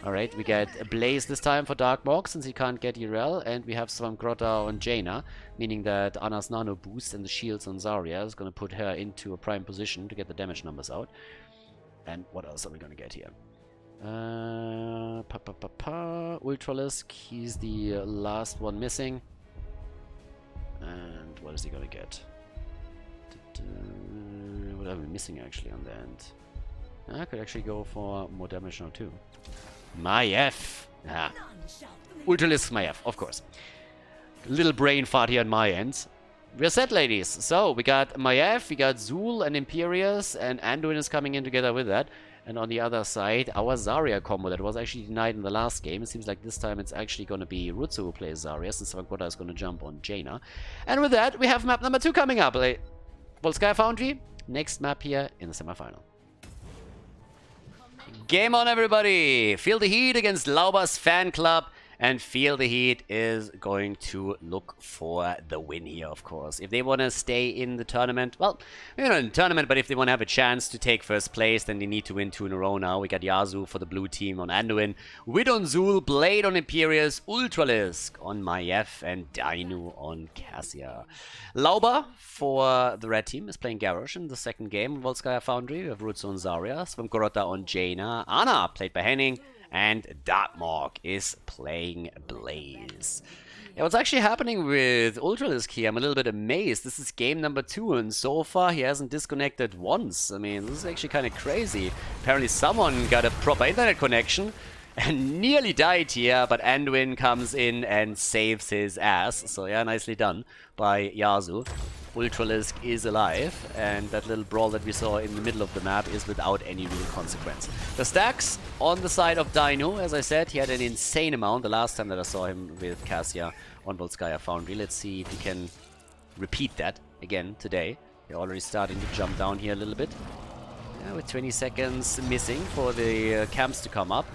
Alright, we get Blaze this time for Dark Morg since he can't get Irel, and we have Svangrota on Jaina, meaning that Anna's nano boost and the shields on Zarya is going to put her into a prime position to get the damage numbers out. And what else are we going to get here? Ultralisk, he's the last one missing. And what is he going to get? What are we missing actually on the end? I could actually go for more damage now too. Maiev! Ah. Ultralisk Maiev, of course. Little brain fart here on my end. We're set, ladies. So, we got Maiev, we got Zul and Imperius, and Anduin is coming in together with that. And on the other side, our Zarya combo that was actually denied in the last game. It seems like this time it's actually going to be Rutsu who plays Zarya, since Svangrota is going to jump on Jaina. And with that, we have map number 2 coming up. Volskaya Foundry, next map here in the semifinal. Game on, everybody! Feel the Heat against Laubers Fanclub. And Feel the Heat is going to look for the win here, of course. If they want to stay in the tournament, well, maybe not in the tournament, but if they want to have a chance to take first place, then they need to win 2 in a row now. We got Yasu for the blue team on Anduin, Wid on Zul, Blade on Imperius, Ultralisk on Maiev, and Dainu on Cassia. Lauber for the red team is playing Garrosh in the second game. Volskaya Foundry, we have Rutsu on Zarya, Svangrota on Jaina, Anna played by Henning, and Darkmorg is playing Blaze. Yeah, what's actually happening with Ultralisk here, I'm a little bit amazed. This is game number 2, and so far he hasn't disconnected once. I mean, this is actually kind of crazy. Apparently someone got a proper internet connection and nearly died here, but Anduin comes in and saves his ass. So yeah, nicely done by Yasu. Ultralisk is alive, and that little brawl that we saw in the middle of the map is without any real consequence. The stacks on the side of Dino, as I said, he had an insane amount the last time that I saw him with Cassia on Volskaya Foundry. Let's see if he can repeat that again today. They're already starting to jump down here a little bit. Yeah, with 20 seconds missing for the camps to come up.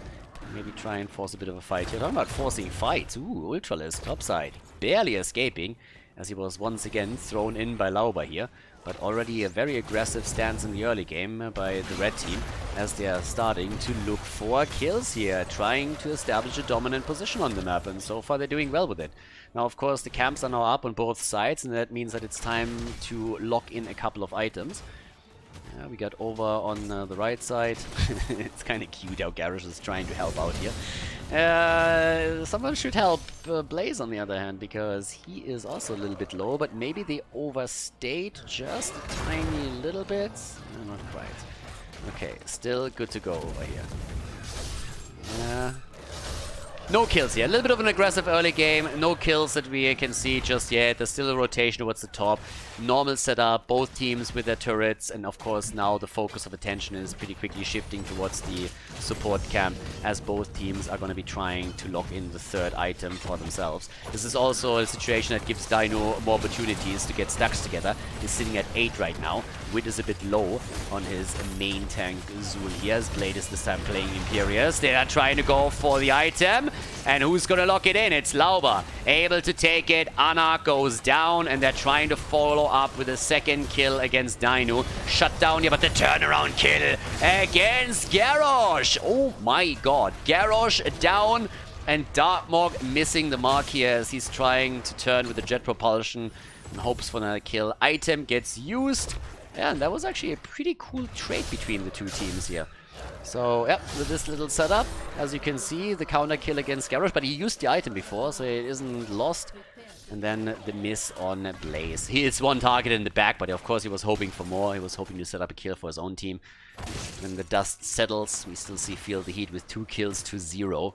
Maybe try and force a bit of a fight here. Talking about forcing fights. Ooh, Ultralisk topside. Barely escaping, as he was once again thrown in by Lauber here. But already a very aggressive stance in the early game by the red team, as they are starting to look for kills here, trying to establish a dominant position on the map, and so far they're doing well with it. Now, of course, the camps are now up on both sides, and that means that it's time to lock in a couple of items. Yeah, we got over on the right side. It's kind of cute how Garrosh is trying to help out here. Someone should help Blaze on the other hand, because he is also a little bit low, but maybe they overstayed just a tiny little bit. No, not quite. Okay, still good to go over here. Yeah. No kills here. A little bit of an aggressive early game. No kills that we can see just yet. There's still a rotation towards the top. Normal setup. Both teams with their turrets. And of course now the focus of attention is pretty quickly shifting towards the support camp, as both teams are going to be trying to lock in the third item for themselves. This is also a situation that gives Dino more opportunities to get stacks together. He's sitting at 8 right now. Wid is a bit low on his main tank Zul here. As Blade is this time playing Imperius. They are trying to go for the item. And who's gonna lock it in? It's Lauber. Able to take it. Anna goes down, and they're trying to follow up with a second kill against Dino. Shut down here, but the turnaround kill against Garrosh. Oh my god. Garrosh down, and Darkmorg missing the mark here as he's trying to turn with the jet propulsion and hopes for another kill. Item gets used. Yeah, and that was actually a pretty cool trade between the two teams here. So, yeah, with this little setup, as you can see, the counter kill against Garrosh, but he used the item before, so it isn't lost. And then the miss on Blaze. He hits one target in the back, but of course he was hoping for more. He was hoping to set up a kill for his own team. When the dust settles, we still see Feel the Heat with 2 kills to 0.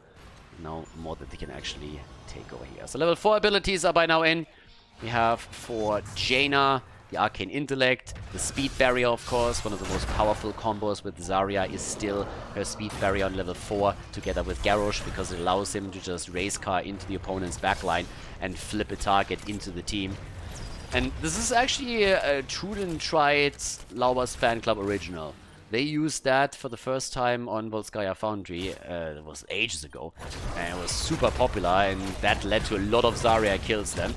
Now more that they can actually take over here. So level 4 abilities are by now in. We have for Jaina the Arcane Intellect, the Speed Barrier, of course. One of the most powerful combos with Zarya is still her Speed Barrier on level 4 together with Garrosh, because it allows him to just race car into the opponent's backline and flip a target into the team. And this is actually a true and tried Laubers Fanclub original. They used that for the first time on Volskaya Foundry. It was ages ago, and it was super popular, and that led to a lot of Zarya kills then.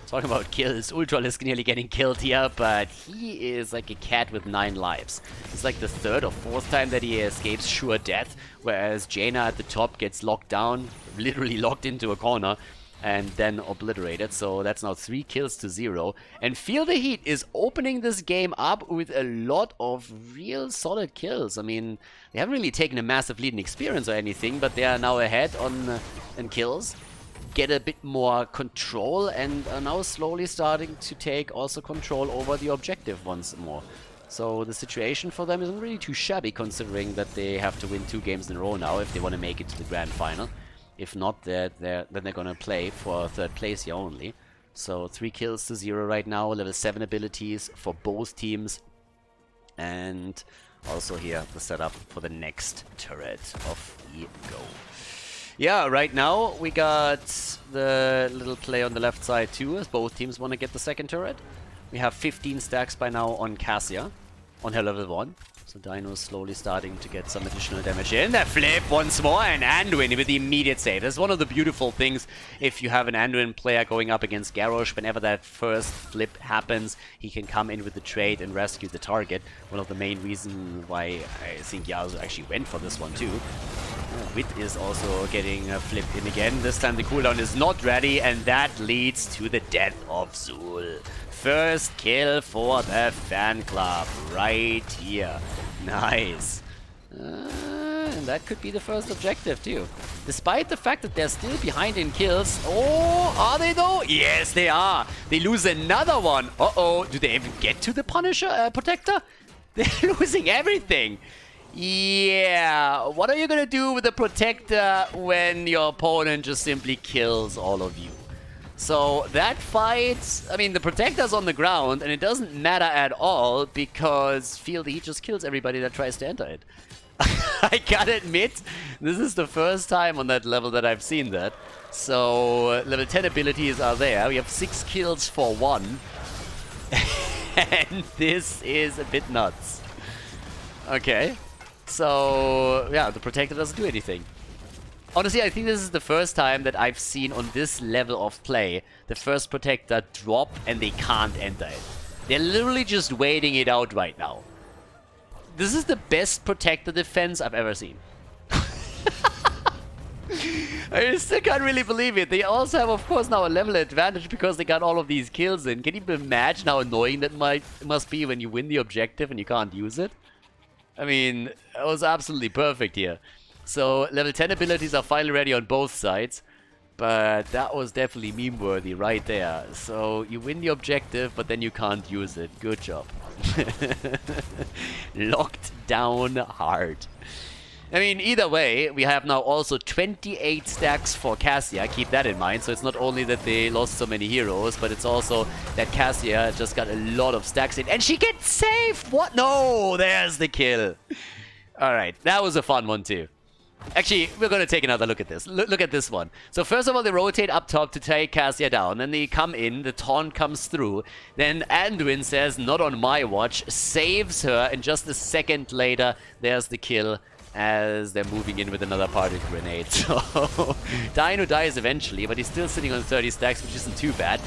Talking about kills, Ultralisk nearly getting killed here, but he is like a cat with 9 lives. It's like the 3rd or 4th time that he escapes sure death, whereas Jaina at the top gets locked down, literally locked into a corner, and then obliterated. So that's now 3 kills to 0. And Feel the Heat is opening this game up with a lot of real solid kills. I mean, they haven't really taken a massive lead in experience or anything, but they are now ahead on in kills. Get a bit more control and are now slowly starting to take also control over the objective once more. So the situation for them isn't really too shabby, considering that they have to win 2 games in a row now if they want to make it to the grand final. If not, then they're going to play for 3rd place here only. So 3 kills to 0 right now, level 7 abilities for both teams. And also here the setup for the next turret of Go. Yeah, right now we got the little play on the left side too, as both teams want to get the 2nd turret. We have 15 stacks by now on Cassia, on her level 1. So Dino is slowly starting to get some additional damage in. That flip once more, and Anduin with the immediate save. That's one of the beautiful things if you have an Anduin player going up against Garrosh. Whenever that first flip happens, he can come in with the trade and rescue the target. One of the main reasons why I think Yasuo actually went for this one too. Wit is also getting flipped in again. This time the cooldown is not ready, and that leads to the death of Zul. First kill for the fan club right here. Nice. And that could be the first objective too. Despite the fact that they're still behind in kills. Oh, are they though? Yes, they are. They lose another one. Uh-oh. Do they even get to the Punisher Protector? They're losing everything. Yeah. What are you going to do with the Protector when your opponent just simply kills all of you? So that fight, I mean, the Protector's on the ground, and it doesn't matter at all because Feel the Heat just kills everybody that tries to enter it. I gotta admit, this is the first time on that level that I've seen that. So level 10 abilities are there. We have 6 kills for 1. And this is a bit nuts. Okay. So, yeah, the Protector doesn't do anything. Honestly, I think this is the first time that I've seen on this level of play the first Protector drop and they can't enter it. They're literally just waiting it out right now. This is the best Protector defense I've ever seen. I still can't really believe it. They also have, of course, now a level advantage because they got all of these kills in. Can you imagine how annoying that must be when you win the objective and you can't use it? I mean, it was absolutely perfect here. So, level 10 abilities are finally ready on both sides. But that was definitely meme-worthy right there. So, you win the objective, but then you can't use it. Good job. Locked down hard. I mean, either way, we have now also 28 stacks for Cassia. Keep that in mind. So, it's not only that they lost so many heroes, but it's also that Cassia just got a lot of stacks in. And she gets saved! What? No! There's the kill. Alright, that was a fun one too. Actually, we're going to take another look at this. Look at this one. So first of all, they rotate up top to take Cassia down. Then they come in, the taunt comes through. Then Anduin says, not on my watch, saves her. And just a second later, there's the kill as they're moving in with another party grenade. So Dino dies eventually, but he's still sitting on 30 stacks, which isn't too bad.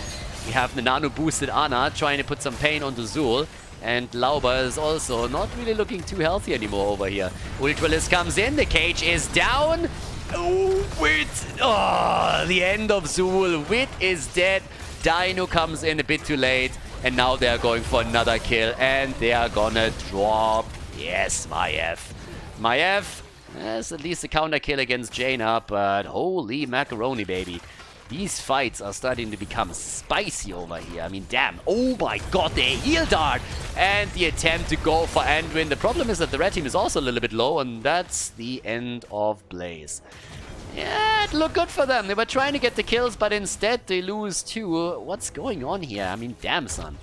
We have the nano-boosted Ana trying to put some pain onto Zul. And Laubers is also not really looking too healthy anymore over here. Ultralisk comes in, the cage is down. Oh, Wit! Oh, the end of Zul. Wit is dead. Dino comes in a bit too late. And now they're going for another kill. And they are gonna drop. Yes, Maiev. Maiev has at least a counter kill against Jaina, but holy macaroni, baby. These fights are starting to become spicy over here. I mean, damn. Oh my god, the heal dart! And the attempt to go for Anduin. The problem is that the red team is also a little bit low, and that's the end of Blaze. Yeah, it looked good for them. They were trying to get the kills, but instead they lose too. What's going on here? I mean, damn, son.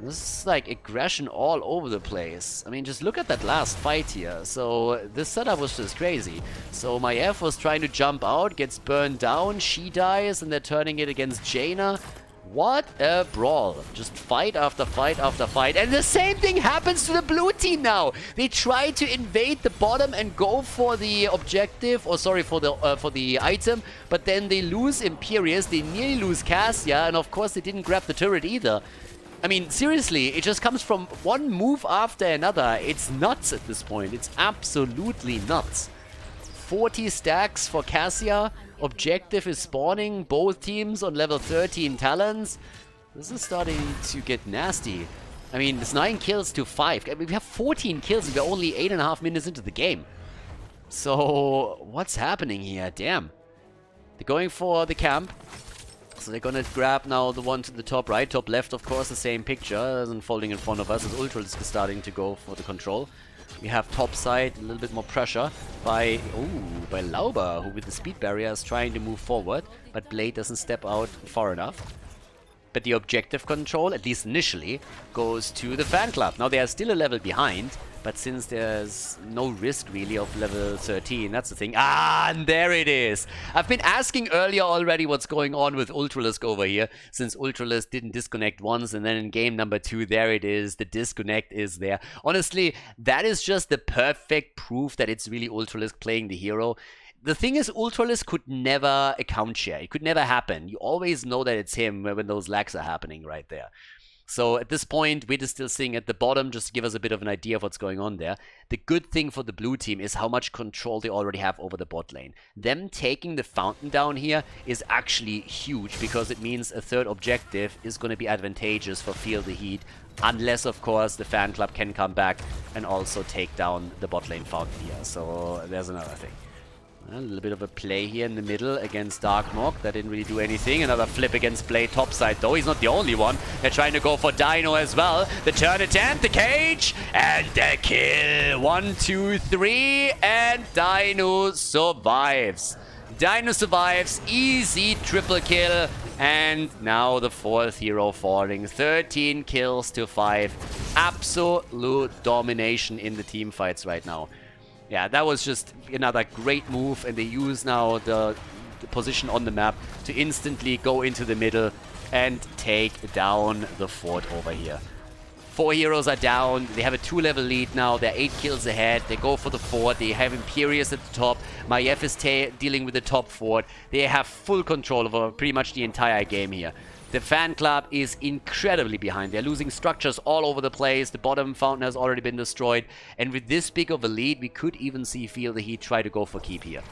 This is like aggression all over the place. I mean, just look at that last fight here. So this setup was just crazy. So Maiev was trying to jump out, gets burned down, she dies, and they're turning it against Jaina. What a brawl. Just fight after fight after fight. And the same thing happens to the blue team now. They try to invade the bottom and go for the objective, or sorry, for the item, but then they lose Imperius, they nearly lose Cassia, and of course they didn't grab the turret either. I mean, seriously, it just comes from one move after another. It's nuts at this point. It's absolutely nuts. 40 stacks for Cassia. Objective is spawning. Both teams on level 13 talents. This is starting to get nasty. I mean, it's 9 kills to 5. I mean, we have 14 kills and we're only 8.5 minutes into the game. So, what's happening here? Damn. They're going for the camp. So they're gonna grab now the one to the top right, top left, of course, the same picture, unfolding in front of us as Ultralisk is starting to go for the control. We have top side, a little bit more pressure by Lauber, who with the speed barrier is trying to move forward, but Blade doesn't step out far enough. But the objective control, at least initially, goes to the Fanclub. Now they are still a level behind, but since there's no risk really of level 13, that's the thing. Ah, and there it is. I've been asking earlier already what's going on with Ultralisk over here, since Ultralisk didn't disconnect once, and then in game number 2, there it is. The disconnect is there. Honestly, that is just the perfect proof that it's really Ultralisk playing the hero. The thing is, Ultralisk could never account share. It could never happen. You always know that it's him when those lags are happening right there. So at this point, we're just still sitting at the bottom, just to give us a bit of an idea of what's going on there. The good thing for the blue team is how much control they already have over the bot lane. Them taking the fountain down here is actually huge, because it means a third objective is going to be advantageous for Feel the Heat, unless, of course, the Fanclub can come back and also take down the bot lane fountain here. So there's another thing. A little bit of a play here in the middle against Darkmog. That didn't really do anything. Another flip against Blade topside, though. He's not the only one. They're trying to go for Dino as well. The turn attempt, the cage, and the kill. 1, 2, 3, and Dino survives. Dino survives. Easy triple kill. And now the 4th hero falling. 13 kills to 5. Absolute domination in the team fights right now. Yeah, that was just another great move, and they use now the position on the map to instantly go into the middle and take down the fort over here. 4 heroes are down. They have a 2-level lead now. They're 8 kills ahead. They go for the fort. They have Imperius at the top. Maiev is dealing with the top fort. They have full control over pretty much the entire game here. The Fanclub is incredibly behind. They're losing structures all over the place. The bottom fountain has already been destroyed. And with this big of a lead, we could even see Feel the Heat try to go for keep here.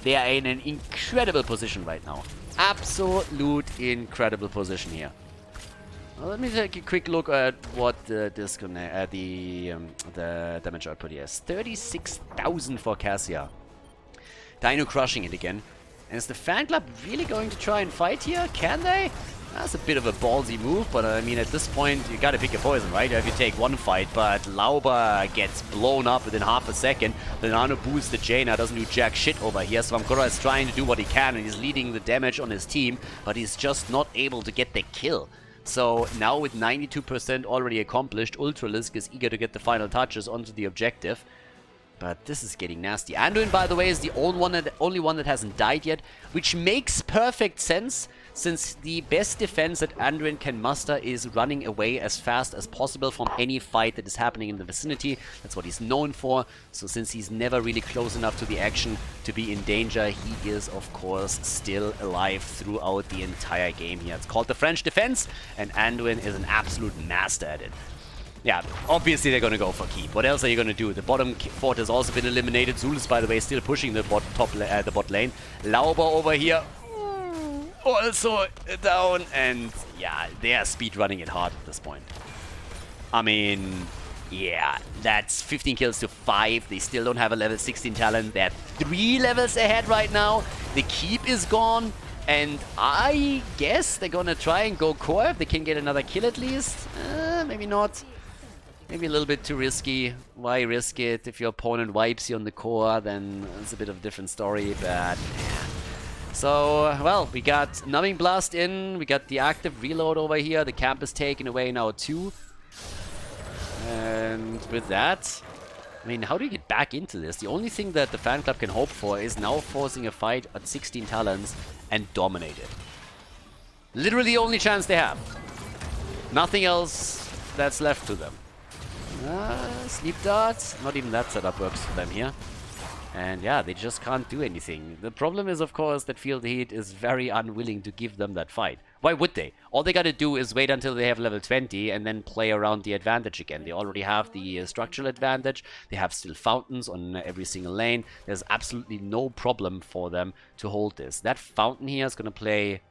They are in an incredible position right now. Absolute incredible position here. Well, let me take a quick look at what the damage output here is. 36,000 for Cassia. Dino crushing it again. And is the Fanclub really going to try and fight here? Can they? That's a bit of a ballsy move, but I mean, at this point, you gotta pick a poison, right? If you take one fight, but Lauber gets blown up within half a second. The nano boost the Jaina doesn't do jack shit over here. Swamkora is trying to do what he can, and he's leading the damage on his team, but he's just not able to get the kill. So now with 92% already accomplished, Ultralisk is eager to get the final touches onto the objective. But this is getting nasty. Anduin, by the way, is the only one that hasn't died yet, which makes perfect sense, since the best defense that Anduin can muster is running away as fast as possible from any fight that is happening in the vicinity. That's what he's known for. So since he's never really close enough to the action to be in danger, he is, of course, still alive throughout the entire game here. It's called the French defense, and Anduin is an absolute master at it. Yeah, obviously they're going to go for keep. What else are you going to do? The bottom fort has also been eliminated. Zulus, by the way, still pushing the bot lane. Lauber over here also down. And yeah, they are speedrunning it hard at this point. I mean, yeah, that's 15 kills to 5. They still don't have a level 16 talent. They're 3 levels ahead right now. The keep is gone. And I guess they're going to try and go core if they can get another kill at least. Maybe not. Maybe a little bit too risky. Why risk it? If your opponent wipes you on the core, then it's a bit of a different story, but yeah. So, well, we got Numbing Blast in, we got the active reload over here, the camp is taken away now too. And with that, I mean, how do you get back into this? The only thing that the Fanclub can hope for is now forcing a fight at 16 talents and dominate it. Literally the only chance they have. Nothing else that's left to them. Sleep darts. Not even that setup works for them here. And yeah, they just can't do anything. The problem is, of course, that Feel the Heat is very unwilling to give them that fight. Why would they? All they gotta do is wait until they have level 20 and then play around the advantage again. They already have the structural advantage. They have still fountains on every single lane. There's absolutely no problem for them to hold this. That fountain here is gonna play,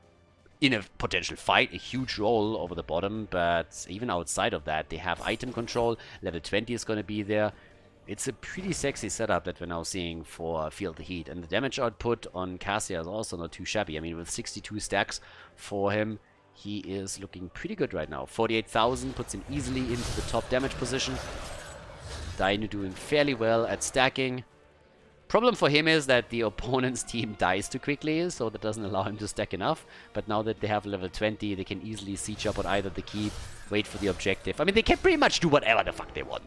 in a potential fight, a huge role over the bottom, but even outside of that, they have item control. Level 20 is gonna be there. It's a pretty sexy setup that we're now seeing for Feel the Heat. And the damage output on Cassia is also not too shabby. I mean, with 62 stacks for him, he is looking pretty good right now. 48,000 puts him easily into the top damage position. Dino doing fairly well at stacking. Problem for him is that the opponent's team dies too quickly, so that doesn't allow him to stack enough. But now that they have level 20, they can easily siege up on either the keep, wait for the objective. I mean, they can pretty much do whatever the fuck they want.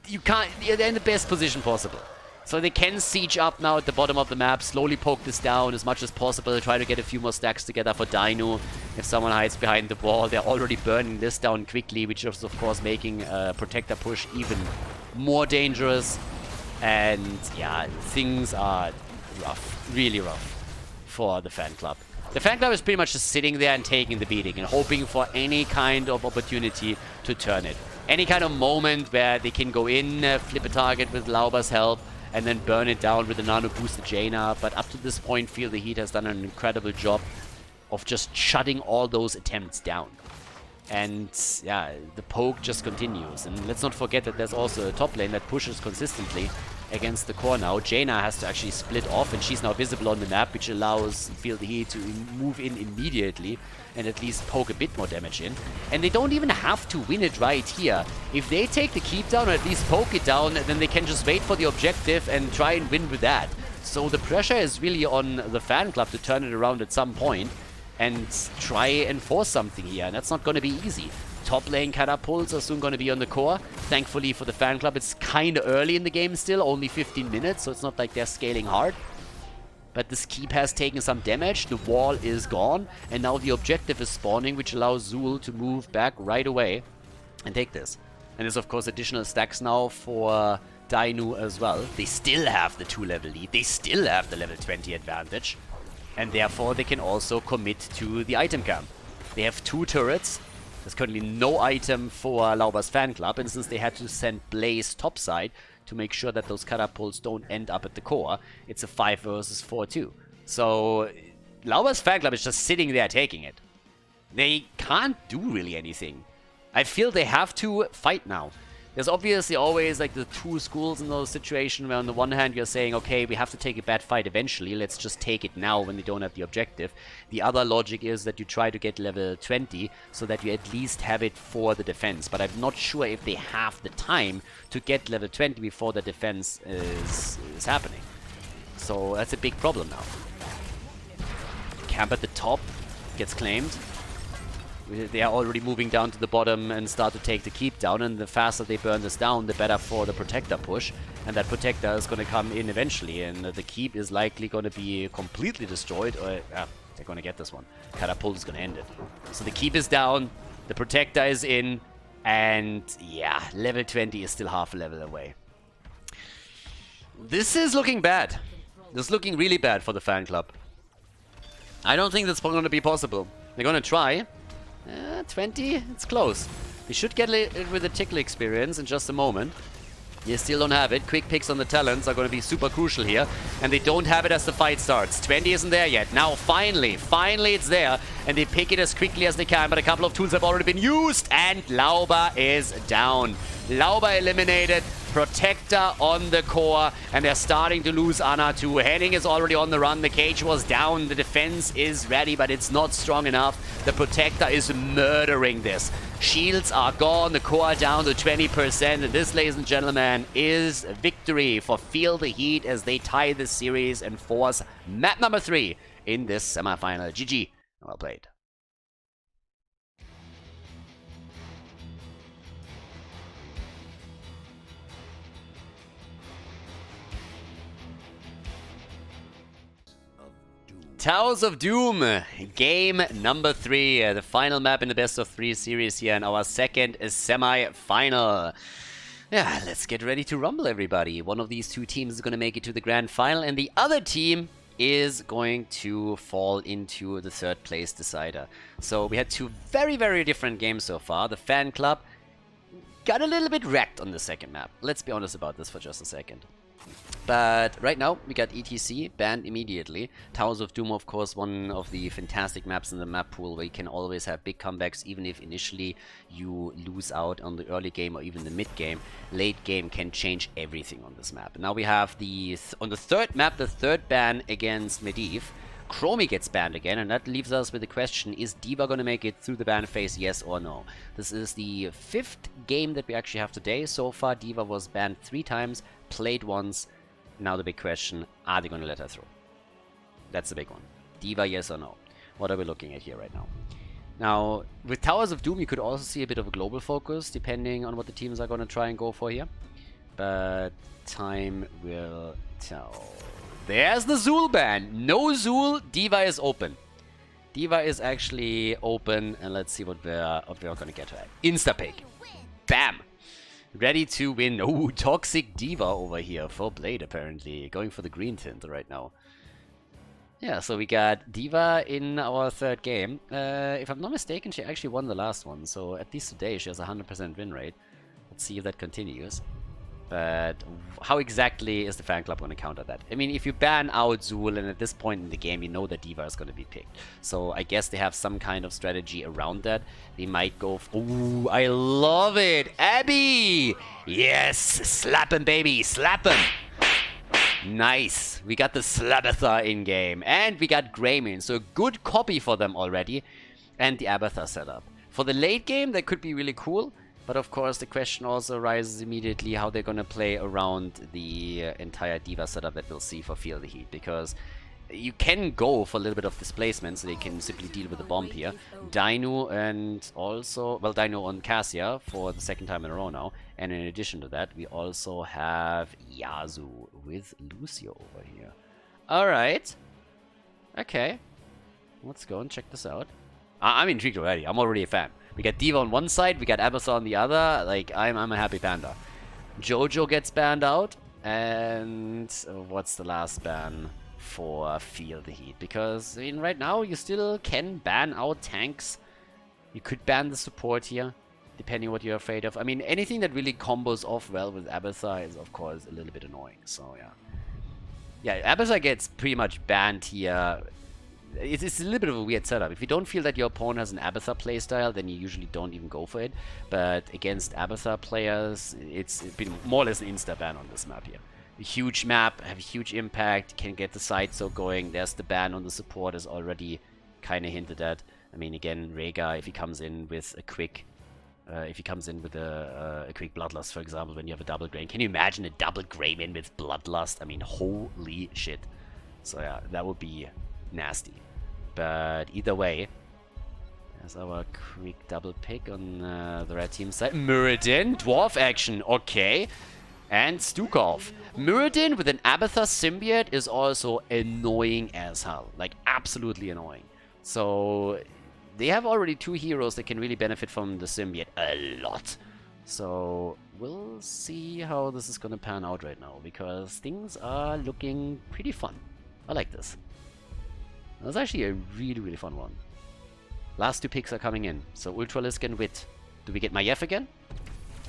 You can't, they're in the best position possible. So they can siege up now at the bottom of the map, slowly poke this down as much as possible, try to get a few more stacks together for Dino. If someone hides behind the wall, they're already burning this down quickly, which is of course making a protector push even more dangerous. And yeah, things are rough, really rough for the fan club. The fan club is pretty much just sitting there and taking the beating and hoping for any kind of opportunity to turn it. Any kind of moment where they can go in, flip a target with Laubers' help, and then burn it down with a nano-boosted Jaina. But up to this point, Feel the Heat has done an incredible job of just shutting all those attempts down. And yeah, the poke just continues. And let's not forget that there's also a top lane that pushes consistently against the core now. Jaina has to actually split off, and she's now visible on the map, which allows Feel the Heat to move in immediately and at least poke a bit more damage in. And they don't even have to win it right here. If they take the keep down or at least poke it down, then they can just wait for the objective and try and win with that. So the pressure is really on the fan club to turn it around at some point and try and force something here, and that's not going to be easy. Top lane catapults are soon going to be on the core. Thankfully for the fan club, it's kind of early in the game still, only 15 minutes, so it's not like they're scaling hard. But this keep has taken some damage, the wall is gone, and now the objective is spawning, which allows Zul to move back right away and take this. And there's of course additional stacks now for Dino as well. They still have the 2-level lead, they still have the level 20 advantage. And therefore, they can also commit to the item camp. They have 2 turrets. There's currently no item for Laubers fan club. And since they had to send Blaze topside to make sure that those catapults don't end up at the core, it's a 5 versus 4-2. So, Laubers fan club is just sitting there taking it. They can't do really anything. I feel they have to fight now. There's obviously always like the two schools in those situations where on the one hand you're saying, okay, we have to take a bad fight eventually, let's just take it now when they don't have the objective. The other logic is that you try to get level 20 so that you at least have it for the defense. But I'm not sure if they have the time to get level 20 before the defense is happening. So that's a big problem now. Camp at the top gets claimed. They are already moving down to the bottom and start to take the keep down, and the faster they burn this down, the better for the protector push. And that protector is going to come in eventually, and the keep is likely going to be completely destroyed. Or they're going to get this one. Catapult is going to end it. So the keep is down, the protector is in, and yeah, level 20 is still half a level away. This is looking bad. This is looking really bad for the fan club. I don't think that's going to be possible. They're going to try. 20? It's close. We should get it with the tickle experience in just a moment. You still don't have it. Quick picks on the talents are going to be super crucial here. And they don't have it as the fight starts. 20 isn't there yet. Now, finally it's there. And they pick it as quickly as they can. But a couple of tools have already been used. And Lauber is down. Lauber eliminated. Protector on the core, and they're starting to lose Ana too. Henning is already on the run. The cage was down. The defense is ready, but it's not strong enough. The Protector is murdering this. Shields are gone. The core down to 20%. And this, ladies and gentlemen, is victory for Feel the Heat as they tie this series and force map number 3 in this semifinal. GG. Well played. Doom. Towers of Doom, game number 3, the final map in the best of 3 series here in our second semi-final. Yeah, let's get ready to rumble, everybody. One of these two teams is going to make it to the grand final, and the other team is going to fall into the third place decider. So we had two very, very different games so far. The Fanclub got a little bit wrecked on the second map. Let's be honest about this for just a second. But right now, we got ETC banned immediately. Towers of Doom, of course, one of the fantastic maps in the map pool where you can always have big comebacks, even if initially you lose out on the early game or even the mid game. Late game can change everything on this map. Now we have on the third map, the third ban against Medivh. Chromie gets banned again, and that leaves us with the question, is D.Va going to make it through the ban phase, yes or no? This is the 5th game that we actually have today. So far, D.Va was banned 3 times, played once. Now the big question, are they going to let her through? That's the big one. D.Va, yes or no? What are we looking at here right now? Now, with Towers of Doom, you could also see a bit of a global focus, depending on what the teams are going to try and go for here. But time will tell. There's the Zool ban. No Zool, D.Va is open. D.Va is actually open, and let's see what we're going to get her. Insta-pick. Bam! Ready to win. Oh, Toxic D.Va over here for Blade, apparently. Going for the green tint right now. Yeah, so we got D.Va in our third game. If I'm not mistaken, she actually won the last one. So at least today she has a 100% win rate. Let's see if that continues. But how exactly is the fan club going to counter that? I mean, if you ban out Zool, and at this point in the game, you know that D.Va is going to be picked. So I guess they have some kind of strategy around that. They might go... Ooh, I love it! Abby! Yes! Slap him, baby! Slap him! Nice! We got the Slabatha in-game. And we got Greymin. So a good copy for them already. And the Abatha setup. For the late game, that could be really cool. But of course, the question also arises immediately how they're going to play around the entire D.Va setup that we'll see for Feel the Heat. Because you can go for a little bit of displacement, so they can simply deal with the bomb here. Dino and also... Well, Dino on Cassia for the second time in a row now. And in addition to that, we also have Yasu with Lucio over here. Alright. Okay. Let's go and check this out. I'm intrigued already. I'm already a fan. We got D.Va on one side, we got Abyssal on the other. Like, I'm a happy panda. Jojo gets banned out. And what's the last ban for Feel the Heat? Because, I mean, right now you still can ban out tanks. You could ban the support here, depending what you're afraid of. I mean, anything that really combos off well with Abyssal is, of course, a little bit annoying. So, yeah. Yeah, Abyssal gets pretty much banned here. It's a little bit of a weird setup. If you don't feel that your opponent has an Abyssal playstyle, then you usually don't even go for it. But against Abyssal players, it's been more or less an insta-ban on this map here. A huge map, have a huge impact, can get the side so going. There's the ban on the support is already kind of hinted at. I mean, again, Rhaegar, if he comes in with a quick... if he comes in with a quick Bloodlust, for example, when you have a double Grain. Can you imagine a double Greymin with Bloodlust? I mean, holy shit. So yeah, that would be... nasty. But either way, there's our quick double pick on the red team side. Muradin, dwarf action, okay. And Stukov. Muradin with an Abatha symbiote is also annoying as hell. Like, absolutely annoying. So, they have already 2 heroes that can really benefit from the symbiote a lot. So, we'll see how this is going to pan out right now, because things are looking pretty fun. I like this. That was actually a really, really fun one. Last 2 picks are coming in. So Ultralisk and Wit. Do we get Maiev again?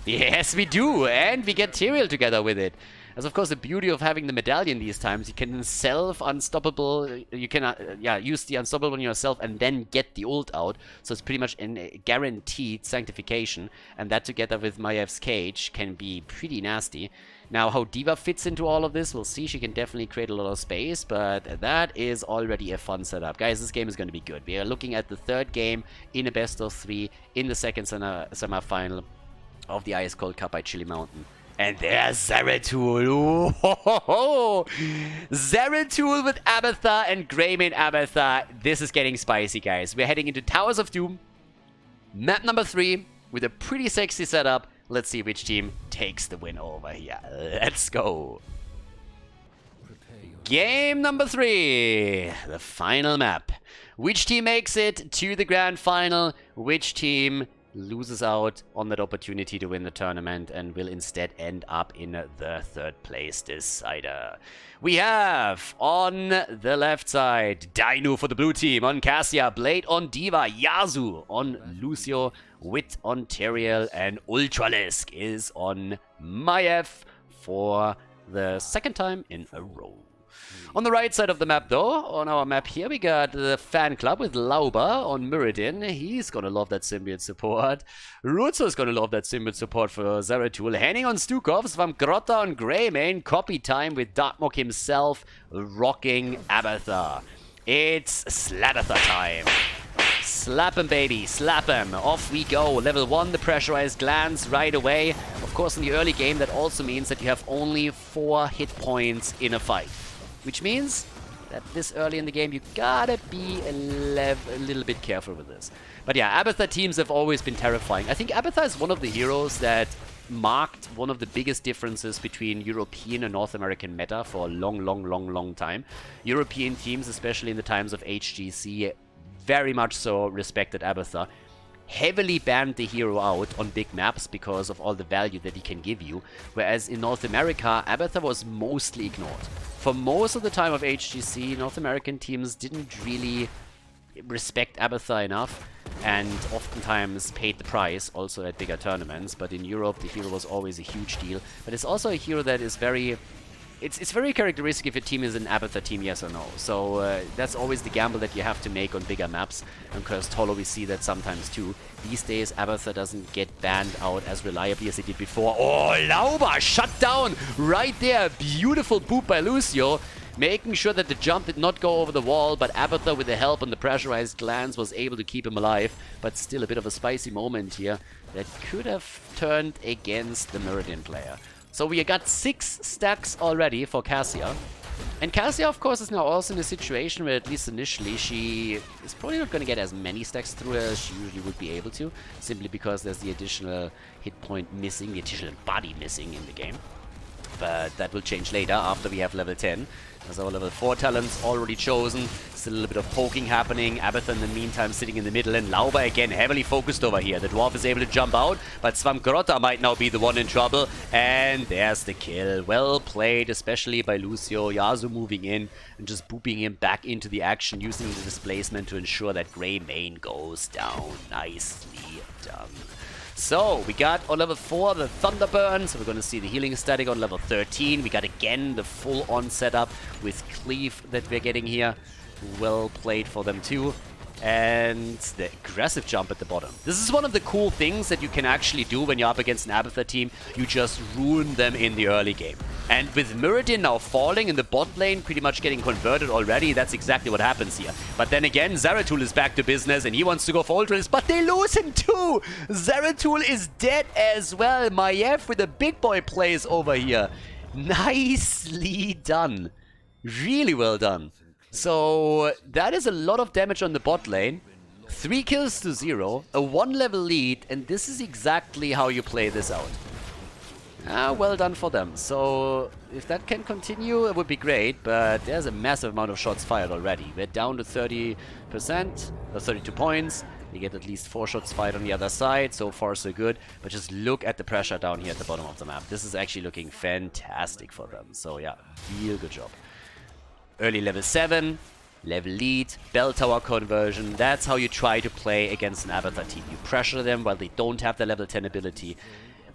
Yes, we do! And we get Tyrael together with it. That's of course the beauty of having the medallion these times. You can self-unstoppable... You can use the unstoppable on yourself and then get the ult out. So it's pretty much a guaranteed sanctification. And that together with Maiev's Cage can be pretty nasty. Now, how D.Va fits into all of this, we'll see. She can definitely create a lot of space, but that is already a fun setup. Guys, this game is going to be good. We are looking at the 3rd game in a best of 3 in the second semi-final of the Ice Cold Cup by Chili Mountain. And there's Zeratul. Zeratul with Abatha and Greymin Abatha. This is getting spicy, guys. We're heading into Towers of Doom. Map number 3 with a pretty sexy setup. Let's see which team takes the win over here. Let's go. Prepare Game number 3, the final map. Which team makes it to the grand final? Which team loses out on that opportunity to win the tournament and will instead end up in the third place decider? We have on the left side Dino for the blue team, on Cassia, Blade on Diva, Yasu on Lucio, Wit on Teriel, and Ultralisk is on Maiev for the second time in a row. On the right side of the map, though, on our map here, we got the fan club with Lauber on Muradin. He's gonna love that symbiote support. Rutzo's gonna love that symbiote support for Zeratul. Henning on Stukov, Svamgrotta on Greymane. Copy time with Darkmok himself rocking Abathar. It's Sladathar time. Slap him, baby. Slap him. Off we go. Level 1, the pressurized glance right away. Of course, in the early game, that also means that you have only 4 hit points in a fight. Which means that this early in the game, you gotta be a little bit careful with this. But yeah, Abathar teams have always been terrifying. I think Abathar is one of the heroes that marked one of the biggest differences between European and North American meta for a long time. European teams, especially in the times of HGC, very much so respected Abathar. Heavily banned the hero out on big maps because of all the value that he can give you. Whereas in North America, Abathar was mostly ignored. For most of the time of HGC, North American teams didn't really respect Abathar enough and oftentimes paid the price also at bigger tournaments. But in Europe, the hero was always a huge deal. But it's also a hero that is very... It's very characteristic if your team is an Abathar team, yes or no. So that's always the gamble that you have to make on bigger maps. And Cursed Hollow, we see that sometimes too. These days, Abathar doesn't get banned out as reliably as it did before. Oh, Lauber shut down right there. Beautiful boop by Lucio, making sure that the jump did not go over the wall. But Abathar, with the help on the pressurized glance, was able to keep him alive. But still a bit of a spicy moment here that could have turned against the Muradin player. So we got 6 stacks already for Cassia. And Cassia, of course, is now also in a situation where, at least initially, she is probably not going to get as many stacks through as she usually would be able to, simply because there's the additional hit point missing, the additional body missing in the game. But that will change later after we have level 10. As our level 4 talents already chosen. Still a little bit of poking happening. Abathar in the meantime sitting in the middle, and Lauber again heavily focused over here. The dwarf is able to jump out, but Svamgrotta might now be the one in trouble. And there's the kill. Well played, especially by Lucio. Yasu moving in and just booping him back into the action, using the displacement to ensure that Greymane goes down. Nicely done. So, we got on level 4 the Thunderburn, so we're going to see the healing static on level 13. We got again the full-on setup with Cleave that we're getting here. Well played for them too. And the aggressive jump at the bottom. This is one of the cool things that you can actually do when you're up against an Abathar team. You just ruin them in the early game. And with Muradin now falling in the bot lane, pretty much getting converted already, that's exactly what happens here. But then again, Zeratul is back to business and he wants to go for Ultralis, but they lose him too! Zeratul is dead as well. Maiev with the big boy plays over here. Nicely done. Really well done. So that is a lot of damage on the bot lane. 3 kills to 0, a 1 level lead, and this is exactly how you play this out. Well done for them. So if that can continue, it would be great, but there's a massive amount of shots fired already. We're down to 30%, or 32 points. We get at least 4 shots fired on the other side. So far, so good. But just look at the pressure down here at the bottom of the map. This is actually looking fantastic for them. So yeah, real good job. Early level 7, level lead, bell tower conversion. That's how you try to play against an Abathar team. You pressure them while they don't have the level 10 ability.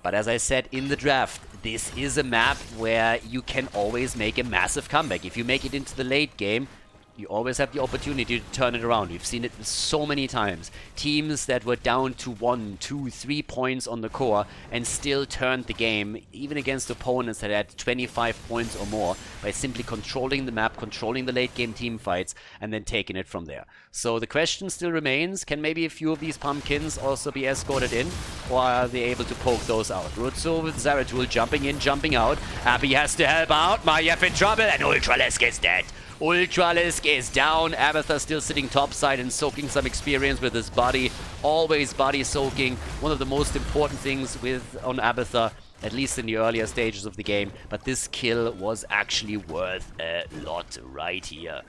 But as I said in the draft, this is a map where you can always make a massive comeback. If you make it into the late game, you always have the opportunity to turn it around. We've seen it so many times. Teams that were down to 1, 2, 3 points on the core and still turned the game, even against opponents that had 25 points or more, by simply controlling the map, controlling the late game team fights, and then taking it from there. So the question still remains, can maybe a few of these pumpkins also be escorted in, or are they able to poke those out? Rutsu with Zeratul jumping in, jumping out. Abby has to help out. Maiev in trouble, and Ultralisk is dead. Ultralisk is down. Abathar still sitting topside and soaking some experience with his body. Always body soaking. One of the most important things on Abathar. at least in the earlier stages of the game, but this kill was actually worth a lot right here.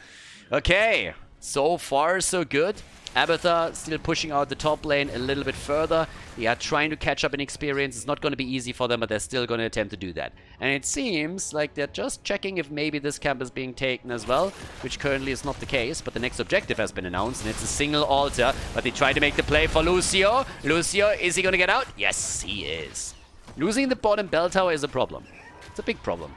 Okay, so far so good. Abathur still pushing out the top lane a little bit further. They are trying to catch up in experience. It's not going to be easy for them, but they're still going to attempt to do that. And it seems like they're just checking if maybe this camp is being taken as well, which currently is not the case. But the next objective has been announced, and it's a single altar. But they try to make the play for Lucio. Lucio, is he going to get out? Yes, he is. Losing the bottom bell tower is a problem. It's a big problem.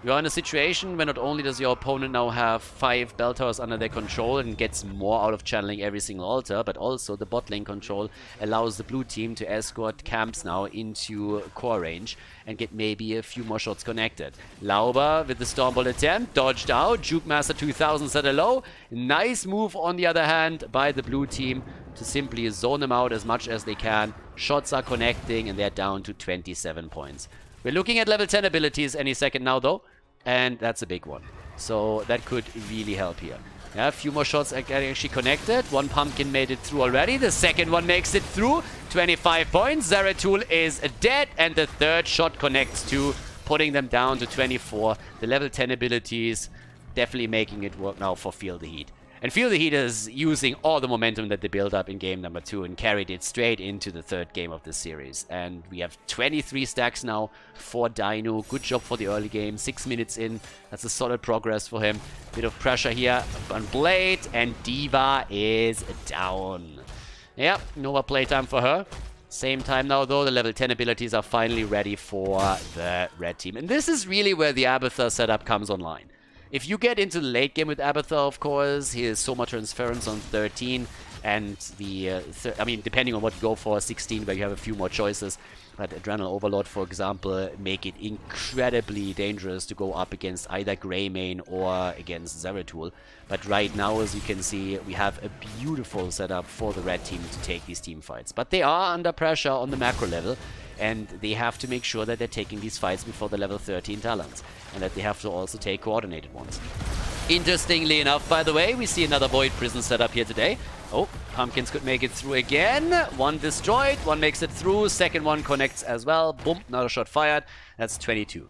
You are in a situation where not only does your opponent now have 5 bell towers under their control and gets more out of channeling every single altar, but also the bot lane control allows the blue team to escort camps now into core range and get maybe a few more shots connected. Lauber with the Stormbolt attempt, dodged out, Juke Master 2000 set a low. Nice move on the other hand by the blue team to simply zone them out as much as they can. Shots are connecting and they're down to 27 points. We're looking at level 10 abilities any second now though, and that's a big one. So that could really help here. Yeah, a few more shots are getting actually connected. One pumpkin made it through already. The second one makes it through. 25 points. Zeratul is dead, and the third shot connects too, putting them down to 24. The level 10 abilities definitely making it work now for Feel the Heat. And Feel the Heat is using all the momentum that they built up in game number 2 and carried it straight into the third game of this series. And we have 23 stacks now for Dino. Good job for the early game. 6 minutes in. That's a solid progress for him. Bit of pressure here on Blade, and D.Va is down. Yep, Nova playtime for her. Same time now though, the level 10 abilities are finally ready for the red team. And this is really where the Abathur setup comes online. If you get into the late game with Abathur, of course, he is Soma Transference on 13, and the, I mean, depending on what you go for, 16, where you have a few more choices. But Adrenal Overlord, for example, make it incredibly dangerous to go up against either Greymane or against Zeratul. But right now, as you can see, we have a beautiful setup for the red team to take these team fights. But they are under pressure on the macro level, and they have to make sure that they're taking these fights before the level 13 talents, and that they have to also take coordinated ones. Interestingly enough, by the way, we see another Void Prison setup here today. Oh, Pumpkins could make it through again. One destroyed, one makes it through, second one connects as well. Boom, another shot fired. That's 22.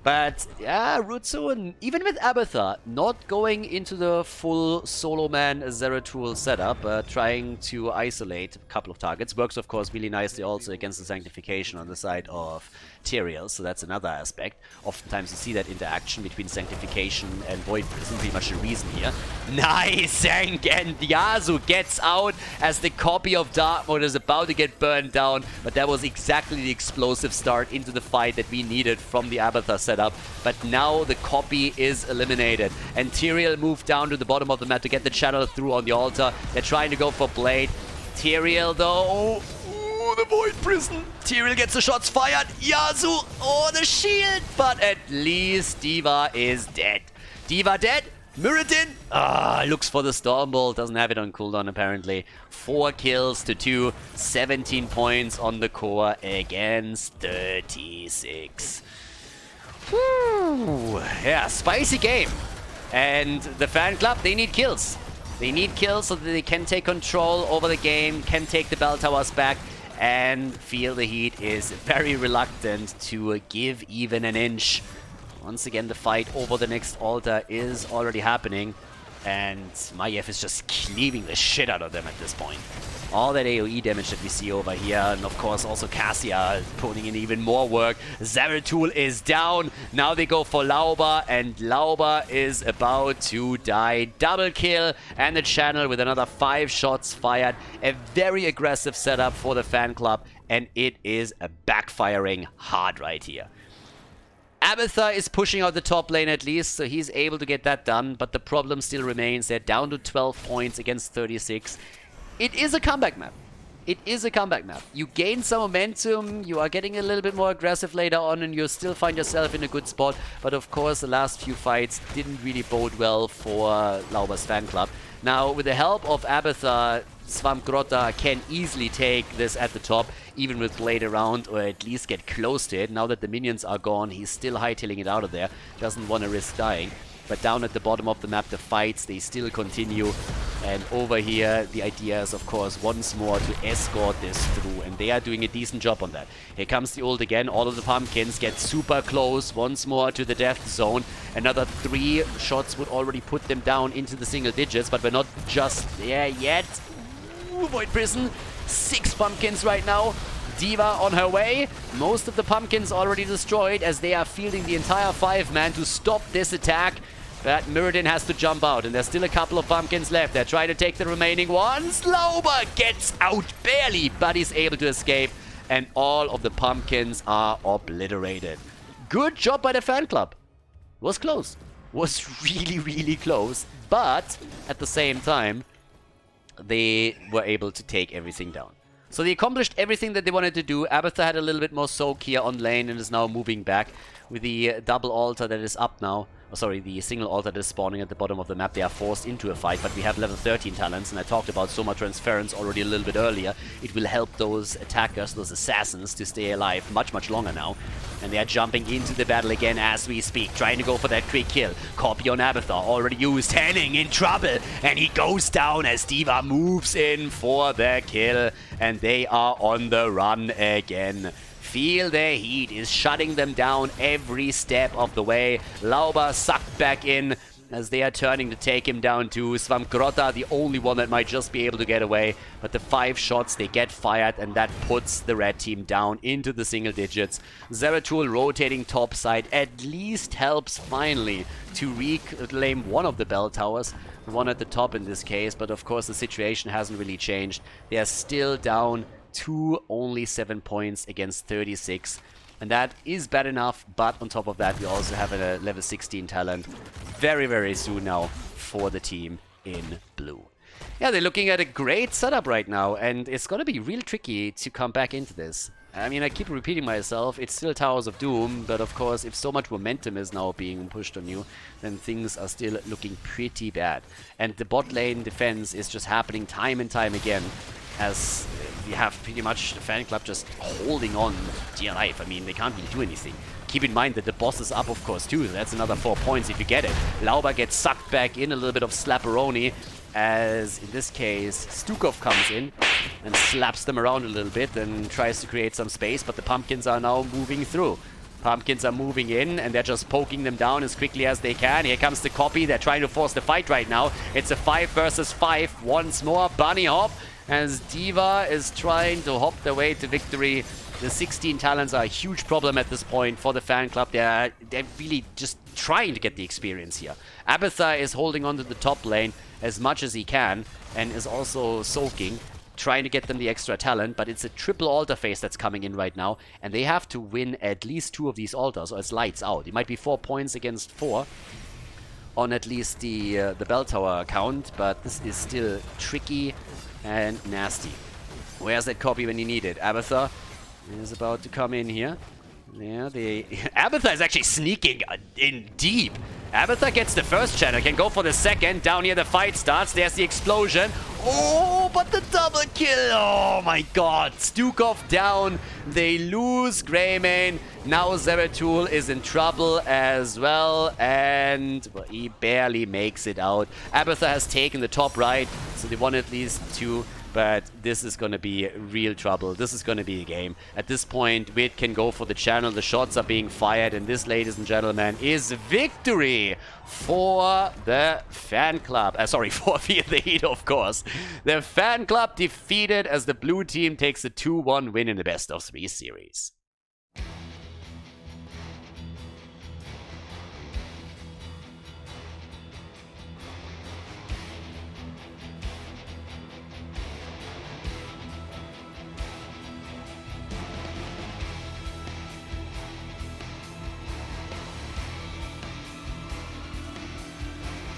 But yeah, Rutsu, even with Abathur, not going into the full solo man Zeratul setup, trying to isolate a couple of targets. Works, of course, really nicely also against the Sanctification on the side of Tyrael, so that's another aspect. Oftentimes you see that interaction between Sanctification and Void Prison, pretty much the reason here. Nice! And Yasuo gets out as the copy of Dark Mode is about to get burned down, but that was exactly the explosive start into the fight that we needed from the Abathur setup. But now the copy is eliminated, and Tyrael moved down to the bottom of the map to get the channel through on the altar. They're trying to go for Blade. Tyrael though, the Void Prison. Tyrael gets the shots fired. Yasuo, oh, the shield. But at least D.Va is dead. D.Va dead. Muradin, looks for the Stormbolt. Doesn't have it on cooldown apparently. 4 kills to 2. 17 points on the core against 36. Whew. Yeah, spicy game. And the fan club, they need kills. They need kills so that they can take control over the game, can take the bell towers back, and Feel the Heat is very reluctant to give even an inch. Once again, the fight over the next altar is already happening, and Maiev is just cleaving the shit out of them at this point. All that AoE damage that we see over here, and of course also Cassia putting in even more work. Zeratul is down. Now they go for Lauber, and Lauber is about to die. Double kill, and the channel with another 5 shots fired. A very aggressive setup for the fan club, and it is backfiring hard right here. Abathur is pushing out the top lane at least, so he's able to get that done, but the problem still remains. They're down to 12 points against 36. It is a comeback map. It is a comeback map. You gain some momentum, you are getting a little bit more aggressive later on, and you still find yourself in a good spot. But of course, the last few fights didn't really bode well for Laubers fan club. Now, with the help of Abathur, Swamp Grotta can easily take this at the top, even with Blade around, or at least get close to it. Now that the minions are gone, he's still hightailing it out of there. Doesn't want to risk dying. But down at the bottom of the map, the fights, they still continue. And over here, the idea is, of course, once more to escort this through. And they are doing a decent job on that. Here comes the ult again. All of the pumpkins get super close once more to the death zone. Another 3 shots would already put them down into the single digits. But we're not just there yet. Ooh, Void Prison. 6 pumpkins right now. D.Va on her way. Most of the pumpkins already destroyed as they are fielding the entire 5-man to stop this attack. But Muradin has to jump out, and there's still a couple of pumpkins left. They're trying to take the remaining ones. Lauber gets out barely, but he's able to escape. And all of the pumpkins are obliterated. Good job by the fan club. Was close. Was really, really close. But at the same time, they were able to take everything down. So they accomplished everything that they wanted to do. Abathur had a little bit more soak here on lane and is now moving back with the double altar that is up now. Oh, sorry, the single altar that is spawning at the bottom of the map. They are forced into a fight, but we have level 13 talents, and I talked about Soma Transference already a little bit earlier. It will help those attackers, those assassins, to stay alive much, much longer now. And they are jumping into the battle again as we speak, trying to go for that quick kill. Copy on Abathur, already used. Henning in trouble, and he goes down as D.Va moves in for the kill, and they are on the run again. Feel the heat is shutting them down every step of the way. Laubers sucked back in as they are turning to take him down too. Svamgrota, the only one that might just be able to get away. But the 5 shots, they get fired, and that puts the red team down into the single digits. Zeratul rotating topside at least helps finally to reclaim one of the bell towers. The one at the top in this case, but of course the situation hasn't really changed. They are still down to only 7 points against 36. And that is bad enough, but on top of that, we also have a level 16 talent very, very soon now for the team in blue. Yeah, they're looking at a great setup right now, and it's going to be real tricky to come back into this. I mean, I keep repeating myself, it's still Towers of Doom, but of course, if so much momentum is now being pushed on you, then things are still looking pretty bad. And the bot lane defense is just happening time and time again, as we have pretty much the fan club just holding on dear life. I mean, they can't really do anything. Keep in mind that the boss is up, of course, too. So that's another 4 points if you get it. Lauber gets sucked back in, a little bit of slapperoni, as in this case, Stukov comes in and slaps them around a little bit and tries to create some space, but the pumpkins are now moving through. Pumpkins are moving in, and they're just poking them down as quickly as they can. Here comes the copy. They're trying to force the fight right now. It's a 5 versus 5 once more. Bunny hop, as D.Va is trying to hop their way to victory. The 16 talents are a huge problem at this point for the fan club. They're really just trying to get the experience here. Abathur is holding on to the top lane as much as he can and is also soaking, trying to get them the extra talent, but it's a triple altar phase that's coming in right now, and they have to win at least 2 of these altars or it's lights out. It might be 4 points against 4 on at least the bell tower account, but this is still tricky and nasty. Where's that copy when you need it? Abathur is about to come in here. Yeah, Abathur is actually sneaking in deep. Abathur gets the first channel, can go for the second. Down here the fight starts. There's the explosion. Oh, but the double kill. Oh my god. Stukov down. They lose Greymane. Now Zeratul is in trouble as well. And well, he barely makes it out. Abathur has taken the top right. So they won at least 2. But this is going to be real trouble. This is going to be a game. At this point, Wit can go for the channel. The shots are being fired. And this, ladies and gentlemen, is victory for the fan club. Sorry, for Fear the Heat, of course. The fan club defeated as the blue team takes a 2-1 win in the best of 3 series.